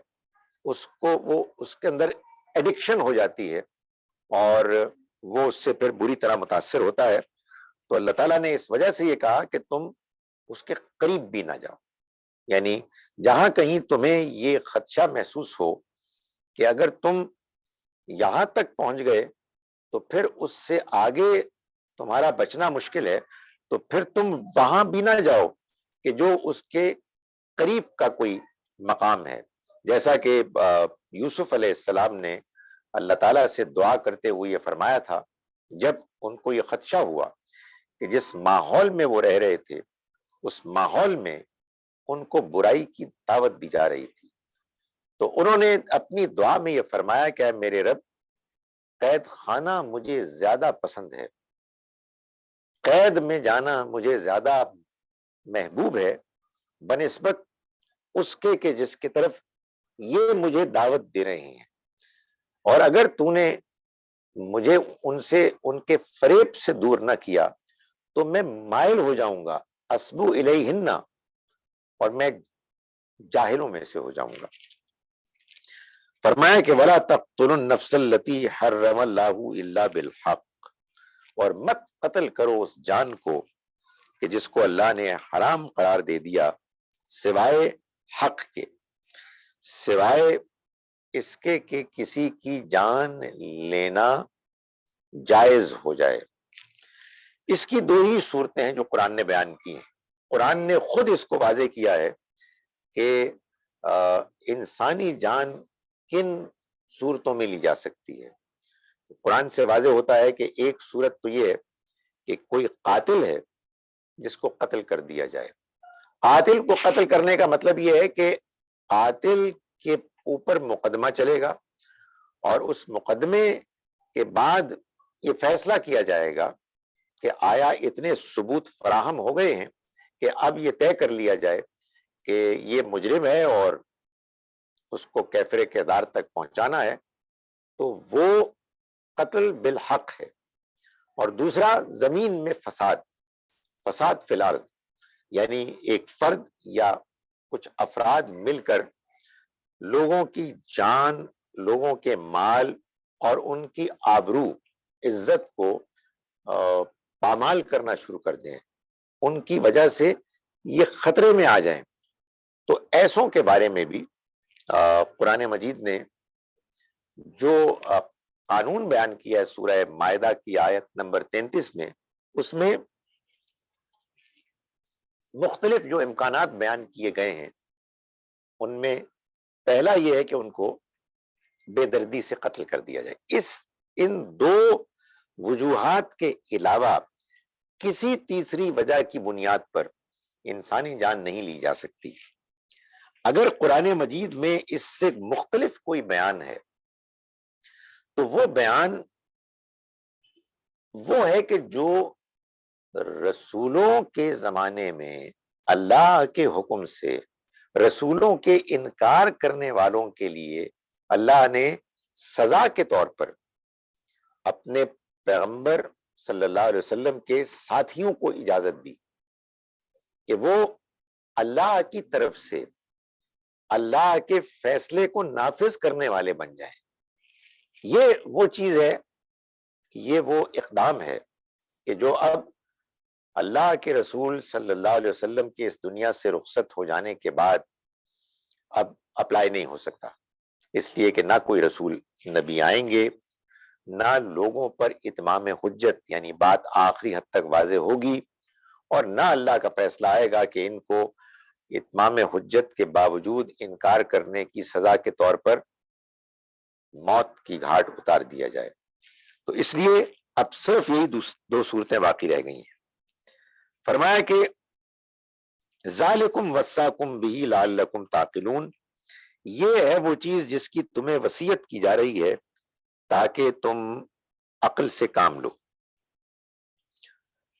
اس کے اندر ایڈکشن ہو جاتی ہے اور وہ اس سے پھر بری طرح متاثر ہوتا ہے۔ تو اللہ تعالیٰ نے اس وجہ سے یہ کہا کہ تم اس کے قریب بھی نہ جاؤ، یعنی جہاں کہیں تمہیں یہ خدشہ محسوس ہو کہ اگر تم یہاں تک پہنچ گئے تو پھر اس سے آگے تمہارا بچنا مشکل ہے، تو پھر تم وہاں بھی نہ جاؤ کہ جو اس کے قریب کا کوئی مقام ہے، جیسا کہ یوسف علیہ السلام نے اللہ تعالیٰ سے دعا کرتے ہوئے یہ فرمایا تھا جب ان کو یہ خدشہ ہوا کہ جس ماحول میں وہ رہ رہے تھے اس ماحول میں ان کو برائی کی دعوت دی جا رہی تھی، تو انہوں نے اپنی دعا میں یہ فرمایا کہ اے میرے رب، قید خانہ مجھے زیادہ پسند ہے، قید میں جانا مجھے زیادہ محبوب ہے بنسبت اس کے کہ جس کی طرف یہ مجھے دعوت دے رہے ہیں، اور اگر تو نے مجھے ان سے ان کے فریب سے دور نہ کیا تو میں مائل ہو جاؤں گا، اسبو الیہن، اور میں جاہلوں میں سے ہو جاؤں گا۔ فرمایا کہ ولا تقتلوا النفس التي حرم الله الا بالحق، اور مت قتل کرو اس جان کو کہ جس کو اللہ نے حرام قرار دے دیا سوائے حق کے، سوائے اس کے کہ کسی کی جان لینا جائز ہو جائے۔ اس کی دو ہی صورتیں ہیں جو قرآن نے بیان کی ہیں۔ قرآن نے خود اس کو واضح کیا ہے کہ انسانی جان کن صورتوں میں لی جا سکتی ہے۔ قرآن سے واضح ہوتا ہے کہ ایک صورت تو یہ ہے کہ کوئی قاتل ہے جس کو قتل کر دیا جائے۔ قاتل کو قتل کرنے کا مطلب یہ ہے کہ قاتل کے اوپر مقدمہ چلے گا اور اس مقدمے کے بعد یہ فیصلہ کیا جائے گا کہ آیا اتنے ثبوت فراہم ہو گئے ہیں کہ اب یہ طے کر لیا جائے کہ یہ مجرم ہے اور اس کو کیفر کردار تک پہنچانا ہے، تو وہ قتل بالحق ہے۔ اور دوسرا زمین میں فساد فی الارض، یعنی ایک فرد یا کچھ افراد مل کر لوگوں کی جان، لوگوں کے مال اور ان کی آبرو، عزت کو پامال کرنا شروع کر دیں، ان کی وجہ سے یہ خطرے میں آ جائیں، تو ایسوں کے بارے میں بھی قرآن مجید نے جو قانون بیان کیا ہے سورہ مائدہ کی آیت نمبر 33 میں، اس میں مختلف جو امکانات بیان کیے گئے ہیں ان میں پہلا یہ ہے کہ ان کو بے دردی سے قتل کر دیا جائے۔ ان دو وجوہات کے علاوہ کسی تیسری وجہ کی بنیاد پر انسانی جان نہیں لی جا سکتی۔ اگر قرآن مجید میں اس سے مختلف کوئی بیان ہے تو وہ بیان وہ ہے کہ جو رسولوں کے زمانے میں اللہ کے حکم سے رسولوں کے انکار کرنے والوں کے لیے اللہ نے سزا کے طور پر اپنے پیغمبر صلی اللہ علیہ وسلم کے ساتھیوں کو اجازت دی کہ وہ اللہ کی طرف سے اللہ کے فیصلے کو نافذ کرنے والے بن جائیں۔ یہ وہ چیز ہے، یہ وہ اقدام ہے کہ جو اب اللہ کے رسول صلی اللہ علیہ وسلم کے اس دنیا سے رخصت ہو جانے کے بعد اب اپلائی نہیں ہو سکتا، اس لیے کہ نہ کوئی رسول نبی آئیں گے، نہ لوگوں پر اتمام حجت یعنی بات آخری حد تک واضح ہوگی، اور نہ اللہ کا فیصلہ آئے گا کہ ان کو اتمام حجت کے باوجود انکار کرنے کی سزا کے طور پر موت کی گھاٹ اتار دیا جائے۔ تو اس لیے اب صرف یہی دو صورتیں باقی رہ گئی ہیں۔ فرمایا کہ ذالکم وصاکم بہ لعلکم تعقلون، یہ ہے وہ چیز جس کی تمہیں وصیت کی جا رہی ہے تاکہ تم عقل سے کام لو۔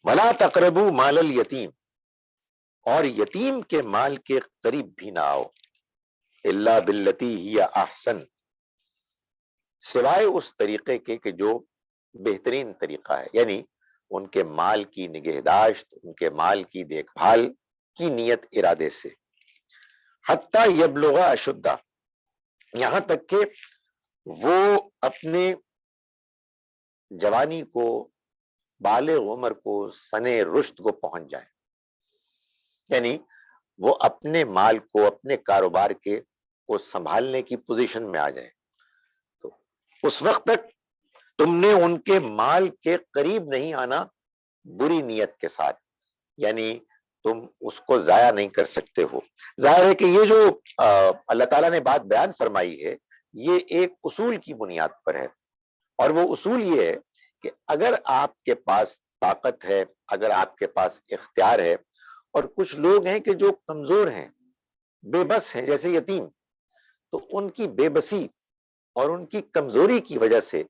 ولا تقربوا مال الیتیم، اور یتیم کے مال کے قریب بھی نہ آؤ، الا باللتی ہی احسن، سوائے اس طریقے کے کہ جو بہترین طریقہ ہے، یعنی ان کے مال کی نگہداشت، ان کے مال کی دیکھ بھال کی نیت ارادے سے، حتی یبلغ اشدہ، یہاں تک کہ وہ اپنے جوانی کو، بالغ عمر کو، سن رشد کو پہنچ جائیں، یعنی وہ اپنے مال کو، اپنے کاروبار کو سنبھالنے کی پوزیشن میں آ جائیں، تو اس وقت تک تم نے ان کے مال کے قریب نہیں آنا بری نیت کے ساتھ، یعنی تم اس کو ضائع نہیں کر سکتے ہو۔ ظاہر ہے کہ یہ جو اللہ تعالیٰ نے بات بیان فرمائی ہے یہ ایک اصول کی بنیاد پر ہے، اور وہ اصول یہ ہے کہ اگر آپ کے پاس طاقت ہے، اگر آپ کے پاس اختیار ہے، اور کچھ لوگ ہیں کہ جو کمزور ہیں، بے بس ہیں، جیسے یتیم، تو ان کی بے بسی اور ان کی کمزوری کی وجہ سے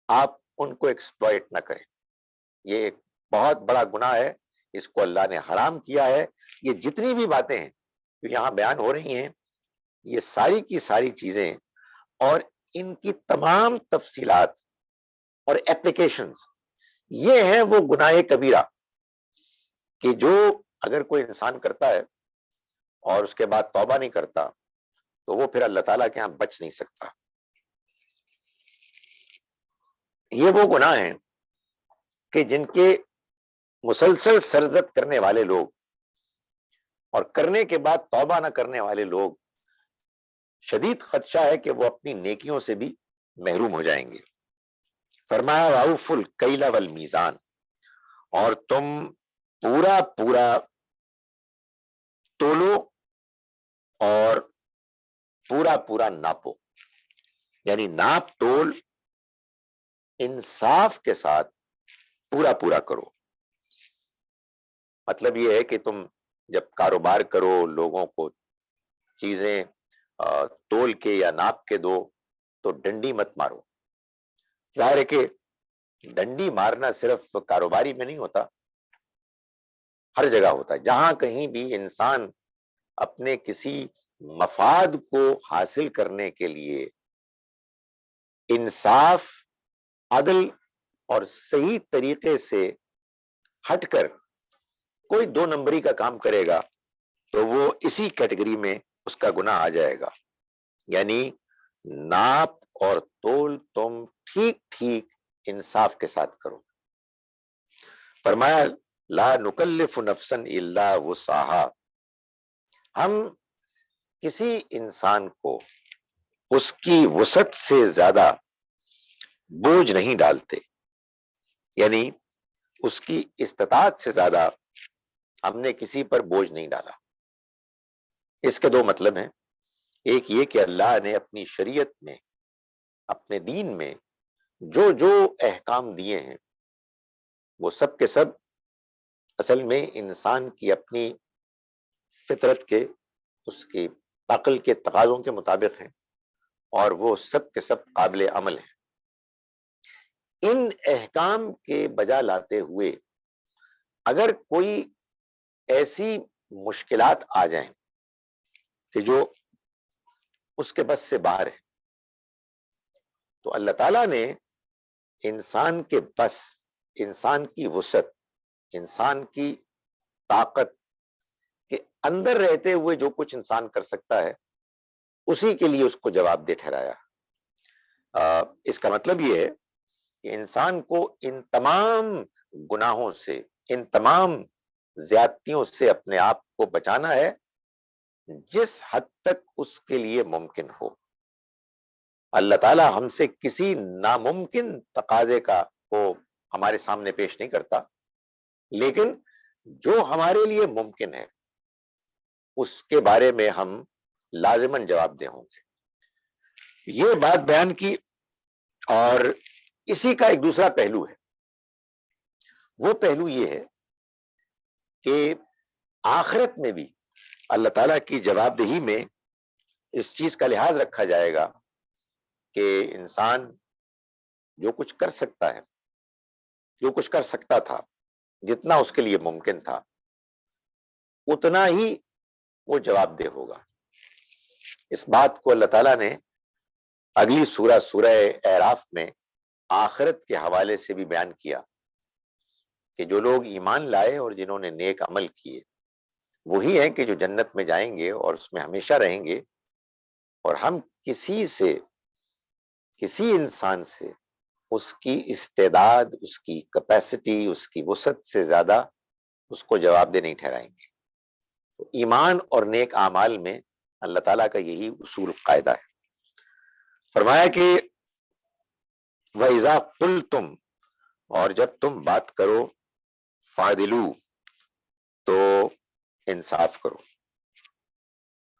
آپ ان کو ایکسپلائٹ نہ کریں۔ یہ ایک بہت بڑا گناہ ہے، اس کو اللہ نے حرام کیا ہے۔ یہ جتنی بھی باتیں ہیں جو یہاں بیان ہو رہی ہیں، یہ ساری کی ساری چیزیں اور ان کی تمام تفصیلات اور اپلیکیشنز، یہ ہیں وہ گناہ کبیرہ کہ جو اگر کوئی انسان کرتا ہے اور اس کے بعد توبہ نہیں کرتا تو وہ پھر اللہ تعالیٰ کے ہاں بچ نہیں سکتا۔ یہ وہ گناہ ہیں کہ جن کے مسلسل سرزد کرنے والے لوگ اور کرنے کے بعد توبہ نہ کرنے والے لوگ، شدید خدشہ ہے کہ وہ اپنی نیکیوں سے بھی محروم ہو جائیں گے۔ فرمایا وَأَوْفُوا الْكَيْلَ وَالْمِيزَانَ، اور تم پورا پورا تولو اور پورا پورا ناپو، یعنی ناپ تول انصاف کے ساتھ پورا پورا کرو۔ مطلب یہ ہے کہ تم جب کاروبار کرو، لوگوں کو چیزیں تول کے یا ناپ کے دو تو ڈنڈی مت مارو۔ ظاہر ہے کہ ڈنڈی مارنا صرف کاروباری میں نہیں ہوتا، ہر جگہ ہوتا ہے۔ جہاں کہیں بھی انسان اپنے کسی مفاد کو حاصل کرنے کے لیے انصاف، عدل اور صحیح طریقے سے ہٹ کر کوئی دو نمبری کا کام کرے گا تو وہ اسی کیٹیگری میں اس کا گناہ آ جائے گا۔ یعنی ناپ اور تول تم ٹھیک ٹھیک انصاف کے ساتھ کرو۔ فرمایا لا نکلف نفسا الا وسعها، ہم کسی انسان کو اس کی وسعت سے زیادہ بوجھ نہیں ڈالتے، یعنی اس کی استطاعت سے زیادہ ہم نے کسی پر بوجھ نہیں ڈالا۔ اس کے دو مطلب ہیں، ایک یہ کہ اللہ نے اپنی شریعت میں، اپنے دین میں جو جو احکام دیے ہیں وہ سب کے سب اصل میں انسان کی اپنی فطرت کے، اس کی عقل کے تقاضوں کے مطابق ہیں، اور وہ سب کے سب قابل عمل ہیں۔ ان احکام کے بجا لاتے ہوئے اگر کوئی ایسی مشکلات آ جائیں کہ جو اس کے بس سے باہر ہے، تو اللہ تعالیٰ نے انسان کے بس، انسان کی وسعت، انسان کی طاقت کے اندر رہتے ہوئے جو کچھ انسان کر سکتا ہے اسی کے لیے اس کو جواب دہ ٹھہرایا۔ اس کا مطلب یہ ہے کہ انسان کو ان تمام گناہوں سے، ان تمام زیادتیوں سے اپنے آپ کو بچانا ہے جس حد تک اس کے لیے ممکن ہو۔ اللہ تعالیٰ ہم سے کسی ناممکن تقاضے کا کو ہمارے سامنے پیش نہیں کرتا، لیکن جو ہمارے لیے ممکن ہے اس کے بارے میں ہم لازماً جواب دہ ہوں گے۔ یہ بات بیان کی، اور اسی کا ایک دوسرا پہلو ہے۔ وہ پہلو یہ ہے کہ آخرت میں بھی اللہ تعالیٰ کی جواب دہی میں اس چیز کا لحاظ رکھا جائے گا کہ انسان جو کچھ کر سکتا ہے، جو کچھ کر سکتا تھا، جتنا اس کے لیے ممکن تھا، اتنا ہی وہ جواب دہ ہوگا۔ اس بات کو اللہ تعالیٰ نے اگلی سورہ، سورہ اعراف میں آخرت کے حوالے سے بھی بیان کیا کہ جو لوگ ایمان لائے اور جنہوں نے نیک عمل کیے وہی ہیں کہ جو جنت میں جائیں گے اور اس میں ہمیشہ رہیں گے، اور ہم کسی سے، کسی انسان سے اس کی استعداد، اس کی کیپیسٹی، اس کی وسعت سے زیادہ اس کو جواب دہ نہیں ٹھہرائیں گے۔ تو ایمان اور نیک اعمال میں اللہ تعالیٰ کا یہی اصول قاعدہ ہے۔ فرمایا کہ وَإِذَا قُلْتُمْ، اور جب تم بات کرو، فَعْدِلُوا، تو انصاف کرو،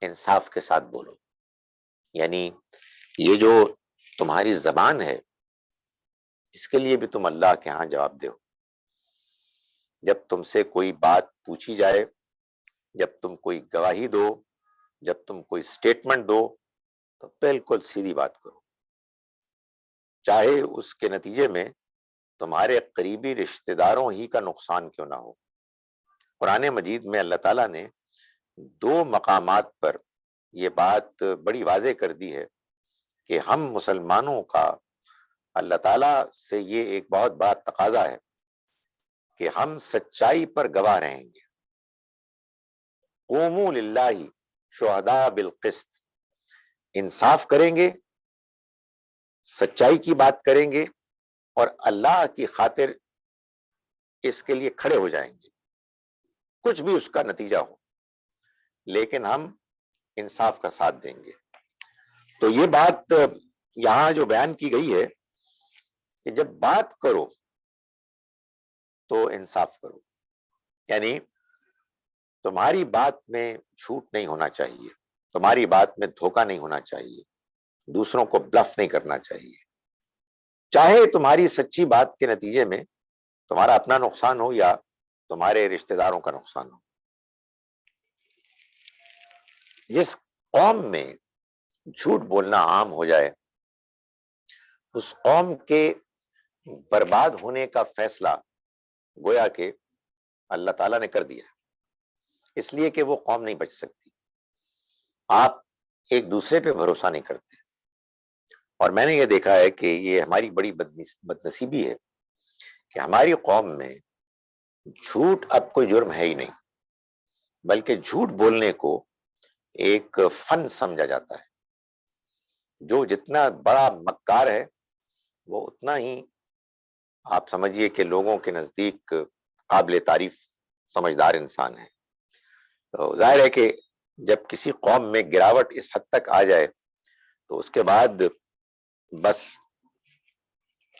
انصاف کے ساتھ بولو. یعنی یہ جو تمہاری زبان ہے اس کے لیے بھی تم اللہ کے ہاں جواب دو. جب تم سے کوئی بات پوچھی جائے، جب تم کوئی گواہی دو، جب تم کوئی سٹیٹمنٹ دو، تو بالکل سیدھی بات کرو، چاہے اس کے نتیجے میں تمہارے قریبی رشتہ داروں ہی کا نقصان کیوں نہ ہو. قرآن مجید میں اللہ تعالیٰ نے 2 مقامات پر یہ بات بڑی واضح کر دی ہے کہ ہم مسلمانوں کا اللہ تعالیٰ سے یہ ایک بہت بڑا تقاضا ہے کہ ہم سچائی پر گواہ رہیں گے. قوموا للہ شہداء بالقسط، انصاف کریں گے، سچائی کی بات کریں گے اور اللہ کی خاطر اس کے لیے کھڑے ہو جائیں گے، کچھ بھی اس کا نتیجہ ہو، لیکن ہم انصاف کا ساتھ دیں گے. تو یہ بات یہاں جو بیان کی گئی ہے کہ جب بات کرو تو انصاف کرو، یعنی تمہاری بات میں جھوٹ نہیں ہونا چاہیے، تمہاری بات میں دھوکہ نہیں ہونا چاہیے، دوسروں کو بلف نہیں کرنا چاہیے، چاہے تمہاری سچی بات کے نتیجے میں تمہارا اپنا نقصان ہو یا تمہارے رشتہ داروں کا نقصان ہو. جس قوم میں جھوٹ بولنا عام ہو جائے اس قوم کے برباد ہونے کا فیصلہ گویا کہ اللہ تعالیٰ نے کر دیا، اس لیے کہ وہ قوم نہیں بچ سکتی. آپ ایک دوسرے پہ بھروسہ نہیں کرتے، اور میں نے یہ دیکھا ہے کہ یہ ہماری بڑی بدنصیبی ہے کہ ہماری قوم میں جھوٹ اب کوئی جرم ہے ہی نہیں، بلکہ جھوٹ بولنے کو ایک فن سمجھا جاتا ہے. جو جتنا بڑا مکار ہے وہ اتنا ہی آپ سمجھیے کہ لوگوں کے نزدیک قابل تعریف سمجھدار انسان ہے. تو ظاہر ہے کہ جب کسی قوم میں گراوٹ اس حد تک آ جائے تو اس کے بعد بس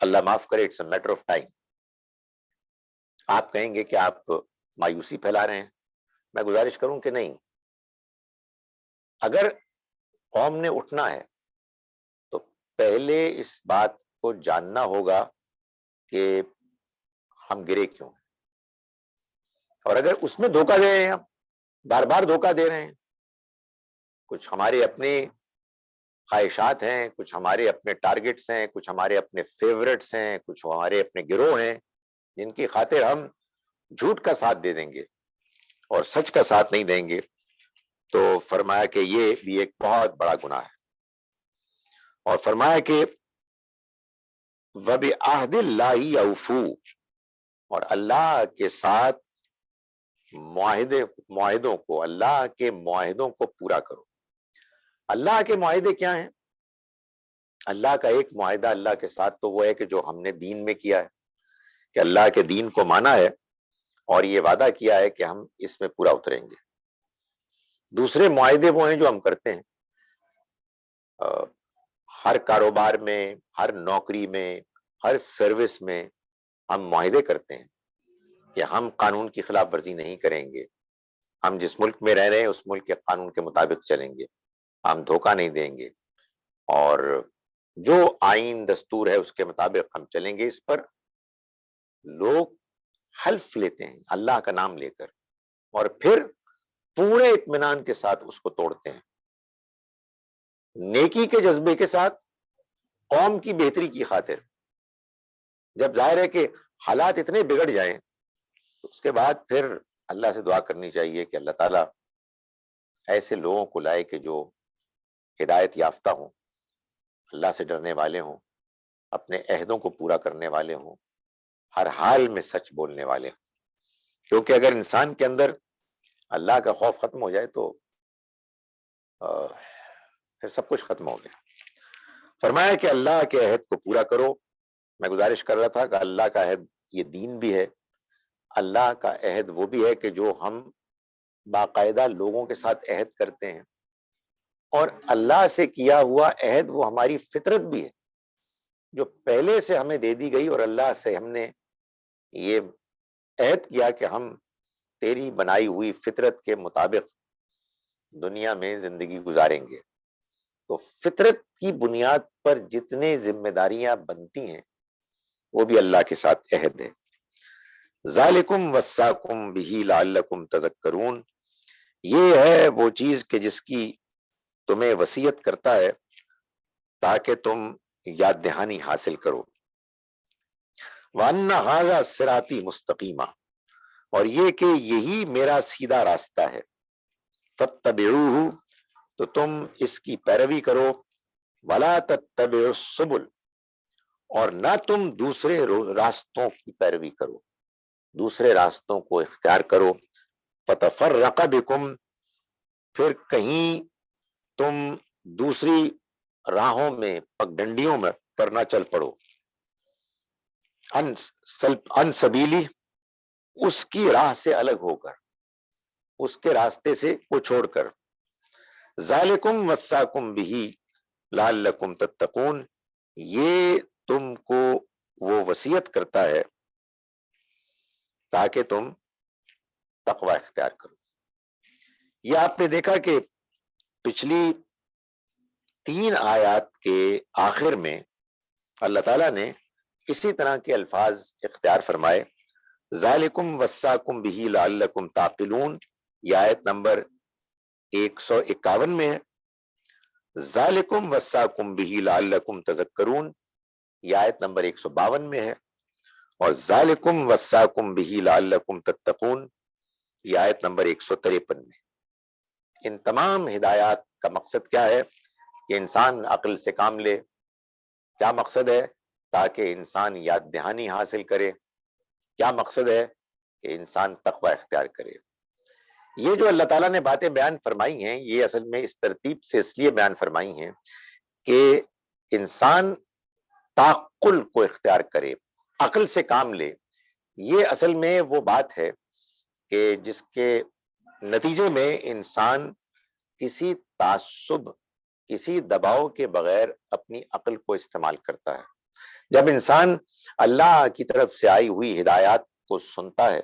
اللہ معاف کرے، it's a matter of time. آپ کہیں گے کہ آپ مایوسی پھیلا رہے ہیں، میں گزارش کروں کہ نہیں، اگر قوم نے اٹھنا ہے تو پہلے اس بات کو جاننا ہوگا کہ ہم گرے کیوں ہیں، اور اگر اس میں دھوکہ دے رہے ہیں، ہم بار بار دھوکہ دے رہے ہیں، کچھ ہمارے اپنے خواہشات ہیں، کچھ ہمارے اپنے ٹارگٹس ہیں، کچھ ہمارے اپنے فیورٹس ہیں، کچھ ہمارے اپنے گروہ ہیں جن کی خاطر ہم جھوٹ کا ساتھ دے دیں گے اور سچ کا ساتھ نہیں دیں گے، تو فرمایا کہ یہ بھی ایک بہت بڑا گناہ ہے. اور فرمایا کہ وَبِعَهْدِ اللَّهِ يَوْفُوا، اور اللہ کے ساتھ معاہدوں کو، اللہ کے معاہدوں کو پورا کرو. اللہ کے معاہدے کیا ہیں؟ اللہ کا ایک معاہدہ اللہ کے ساتھ تو وہ ہے کہ جو ہم نے دین میں کیا ہے، کہ اللہ کے دین کو مانا ہے اور یہ وعدہ کیا ہے کہ ہم اس میں پورا اتریں گے. دوسرے معاہدے وہ ہیں جو ہم کرتے ہیں ہر کاروبار میں، ہر نوکری میں، ہر سروس میں ہم معاہدے کرتے ہیں کہ ہم قانون کی خلاف ورزی نہیں کریں گے، ہم جس ملک میں رہ رہے ہیں اس ملک کے قانون کے مطابق چلیں گے، ہم دھوکہ نہیں دیں گے، اور جو آئین دستور ہے اس کے مطابق ہم چلیں گے. اس پر لوگ حلف لیتے ہیں اللہ کا نام لے کر اور پھر پورے اطمینان کے ساتھ اس کو توڑتے ہیں، نیکی کے جذبے کے ساتھ، قوم کی بہتری کی خاطر. جب ظاہر ہے کہ حالات اتنے بگڑ جائیں تو اس کے بعد پھر اللہ سے دعا کرنی چاہیے کہ اللہ تعالیٰ ایسے لوگوں کو لائے کہ جو ہدایت یافتہ ہوں، اللہ سے ڈرنے والے ہوں، اپنے عہدوں کو پورا کرنے والے ہوں، ہر حال میں سچ بولنے والے ہوں. کیونکہ اگر انسان کے اندر اللہ کا خوف ختم ہو جائے تو پھر سب کچھ ختم ہو گیا. فرمایا کہ اللہ کے عہد کو پورا کرو. میں گزارش کر رہا تھا کہ اللہ کا عہد یہ دین بھی ہے، اللہ کا عہد وہ بھی ہے کہ جو ہم باقاعدہ لوگوں کے ساتھ عہد کرتے ہیں، اور اللہ سے کیا ہوا عہد وہ ہماری فطرت بھی ہے جو پہلے سے ہمیں دے دی گئی، اور اللہ سے ہم نے یہ عہد کیا کہ ہم تیری بنائی ہوئی فطرت کے مطابق دنیا میں زندگی گزاریں گے. تو فطرت کی بنیاد پر جتنے ذمہ داریاں بنتی ہیں وہ بھی اللہ کے ساتھ عہد ہے. ذالکم وصاکم بہ لعلکم تذکرون، یہ ہے وہ چیز کہ جس کی تمہیں وصیت کرتا ہے تاکہ تم یاد دہانی حاصل کرو. وَأَنَّ هَذَا صِرَاطِي مُسْتَقِيمًا، اور یہ کہ یہی میرا سیدھا راستہ ہے. فَاتَّبِعُوهُ، تو تم اس کی پیروی کرو. وَلَا تَتَّبِعُوا السُّبُلَ، اور نہ تم دوسرے راستوں کی پیروی کرو، دوسرے راستوں کو اختیار کرو. فَتَفَرَّقَ بِكُمْ، پھر کہیں تم دوسری راہوں میں پگڈنڈیوں میں پر نہ چل پڑو. ان سبیلی، اس کی راہ سے الگ ہو کر، اس کے راستے سے کو چھوڑ کر. ذالکم وصاکم بہ لعلکم تتقون، یہ تم کو وہ وصیت کرتا ہے تاکہ تم تقوی اختیار کرو. یہ آپ نے دیکھا کہ پچھلی 3 آیات کے آخر میں اللہ تعالیٰ نے اسی طرح کے الفاظ اختیار فرمائے. ذالکم وصاکم بہ لعلکم تعقلون، یہ آیت نمبر 151 میں ہے. ذالکم وصاکم بہ لعلکم تذکرون، یہ آیت نمبر 152 میں ہے. اور ذالکم وصاکم بہ لعلکم تتقون، یہ آیت نمبر 153 میں. ان تمام ہدایات کا مقصد کیا ہے؟ کہ انسان عقل سے کام لے. کیا مقصد ہے؟ تاکہ انسان یاد دہانی حاصل کرے. کیا مقصد ہے؟ کہ انسان تقوی اختیار کرے. یہ جو اللہ تعالیٰ نے باتیں بیان فرمائی ہیں، یہ اصل میں اس ترتیب سے اس لیے بیان فرمائی ہیں کہ انسان تعقل کو اختیار کرے، عقل سے کام لے. یہ اصل میں وہ بات ہے کہ جس کے نتیجے میں انسان کسی تعصب، کسی دباؤ کے بغیر اپنی عقل کو استعمال کرتا ہے. جب انسان اللہ کی طرف سے آئی ہوئی ہدایات کو سنتا ہے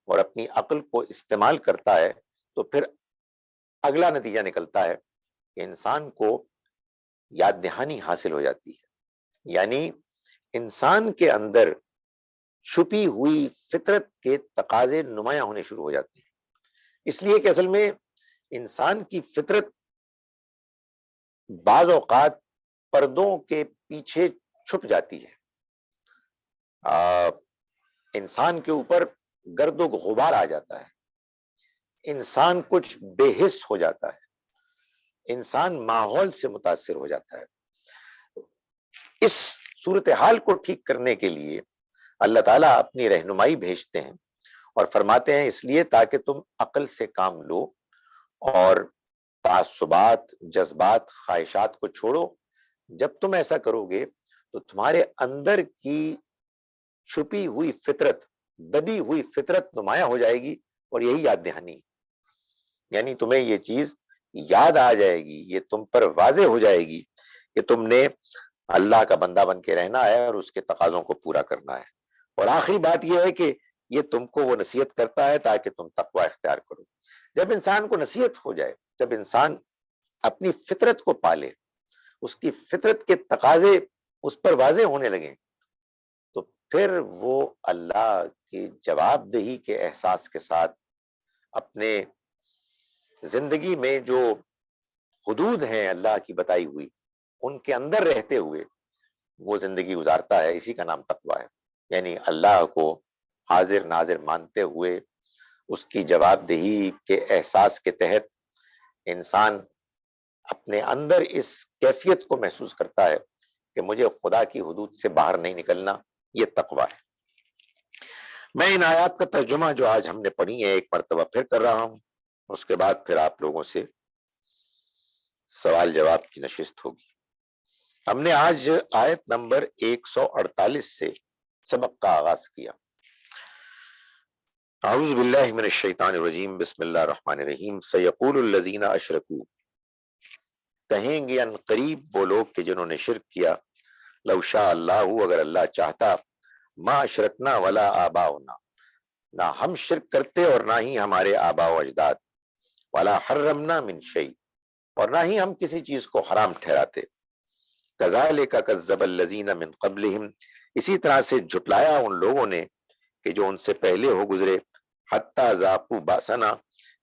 اور اپنی عقل کو استعمال کرتا ہے تو پھر اگلا نتیجہ نکلتا ہے کہ انسان کو یاد دہانی حاصل ہو جاتی ہے. یعنی انسان کے اندر چھپی ہوئی فطرت کے تقاضے نمایاں ہونے شروع ہو جاتے ہیں. اس لیے کہ اصل میں انسان کی فطرت بعض اوقات پردوں کے پیچھے چھپ جاتی ہے. انسان کے اوپر گرد و غبار آ جاتا ہے، انسان کچھ بے حس ہو جاتا ہے، انسان ماحول سے متاثر ہو جاتا ہے. اس صورتحال کو ٹھیک کرنے کے لیے اللہ تعالیٰ اپنی رہنمائی بھیجتے ہیں اور فرماتے ہیں اس لیے تاکہ تم عقل سے کام لو اور تعصبات، جذبات، خواہشات کو چھوڑو. جب تم ایسا کرو گے تو تمہارے اندر کی چھپی ہوئی فطرت، دبی ہوئی فطرت نمایاں ہو جائے گی اور یہی یاد دہانی. یعنی تمہیں یہ چیز یاد آ جائے گی، یہ تم پر واضح ہو جائے گی کہ تم نے اللہ کا بندہ بن کے رہنا ہے اور اس کے تقاضوں کو پورا کرنا ہے. اور آخری بات یہ ہے کہ یہ تم کو وہ نصیحت کرتا ہے تاکہ تم تقوی اختیار کرو. جب انسان کو نصیحت ہو جائے، جب انسان اپنی فطرت کو پالے، اس کی فطرت کے تقاضے اس پر واضح ہونے لگیں، تو پھر وہ اللہ کی جواب دہی کے احساس کے ساتھ اپنے زندگی میں جو حدود ہیں اللہ کی بتائی ہوئی، ان کے اندر رہتے ہوئے وہ زندگی گزارتا ہے. اسی کا نام تقوی ہے. یعنی اللہ کو حاضر ناظر مانتے ہوئے اس کی جواب دہی کے احساس کے تحت انسان اپنے اندر اس کیفیت کو محسوس کرتا ہے کہ مجھے خدا کی حدود سے باہر نہیں نکلنا. یہ تقوی ہے. میں ان آیات کا ترجمہ جو آج ہم نے پڑھی ہے ایک مرتبہ پھر کر رہا ہوں، اس کے بعد پھر آپ لوگوں سے سوال جواب کی نشست ہوگی. ہم نے آج آیت نمبر 148 سے سبق کا آغاز کیا. اعوذ باللہ من الشیطان الرجیم، بسم اللہ الرحمن الرحیم. سیقول الذین اشرکوا، کہیں گے ان قریب وہ لوگ کہ جنہوں نے شرک کیا، لو شاء اللہ، اگر اللہ چاہتا، ما اشرکنا ولا آباؤنا، نہ ہم شرک کرتے اور نہ ہی ہمارے آبا و اجداد، ولا حرمنا من شیء، اور نہ ہی ہم کسی چیز کو حرام ٹھہراتے، کذالک کذب الذین من قبلہم، اسی طرح سے جھٹلایا ان لوگوں نے کہ جو ان سے پہلے ہو گزرے، حتی ذاقوا باسنا،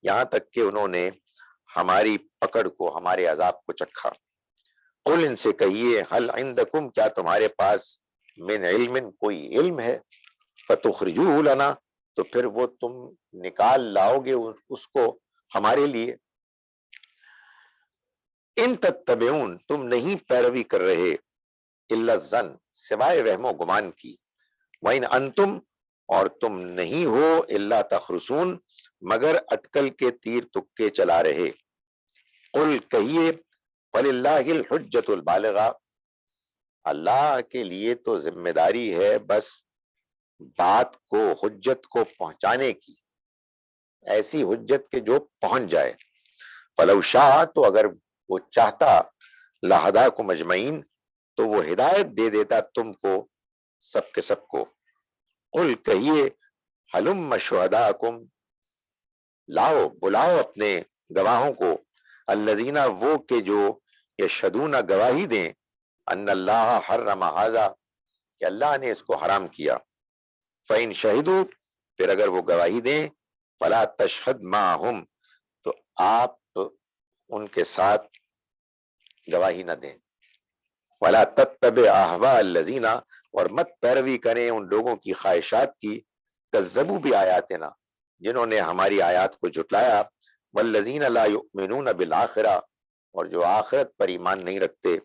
یہاں تک کہ انہوں نے ہماری پکڑ کو، ہمارے عذاب کو چکھا۔ قل، ان سے کہیے، هل عندکم، کیا تمہارے پاس، من علم، کوئی علم ہے، فتخرجوه لنا، تو پھر وہ تم نکال لاؤ گے اس کو ہمارے لیے۔ ان تتبعون، تم نہیں پیروی کر رہے، الا الظن، سوائے وہم و گمان کی، وَإِنْ أَنْتُمْ، اور تم نہیں ہو، الا تخرسون، مگر اٹکل کے تیر تکے چلا رہے۔ قل، کہیے، فَلِلَّهِ الْحُجَّةُ الْبَالِغَةُ، اللہ کے لیے تو ذمہ داری ہے بس بات کو، حجت کو پہنچانے کی، ایسی حجت کے جو پہنچ جائے۔ فَلَوْ شَاءَ، تو اگر وہ چاہتا، لَهَدَاكُمْ أَجْمَعِينَ، تو وہ ہدایت دے دیتا تم کو سب کے سب کو۔ قل، کہیے، هَلُمَّ شُهَدَاءَكُمْ، لاؤ، بلاؤ اپنے گواہوں کو، الذین، وہ کہ جو یشہدون، گواہی دیں، ان اللہ حرم ھذا، کہ اللہ نے اس کو حرام کیا۔ فإن شہدوا، پھر اگر وہ گواہی دیں، فلا تشہد معہم، تو آپ ان کے ساتھ گواہی نہ دیں۔ ولا تتبع اہواء الذین، اور مت پیروی کریں ان لوگوں کی خواہشات کی، کذبوا بآیاتنا، جنہوں نے ہماری آیات کو جھٹلایا، والذین لا یؤمنون بالآخرہ، اور جو آخرت پر ایمان نہیں رکھتے،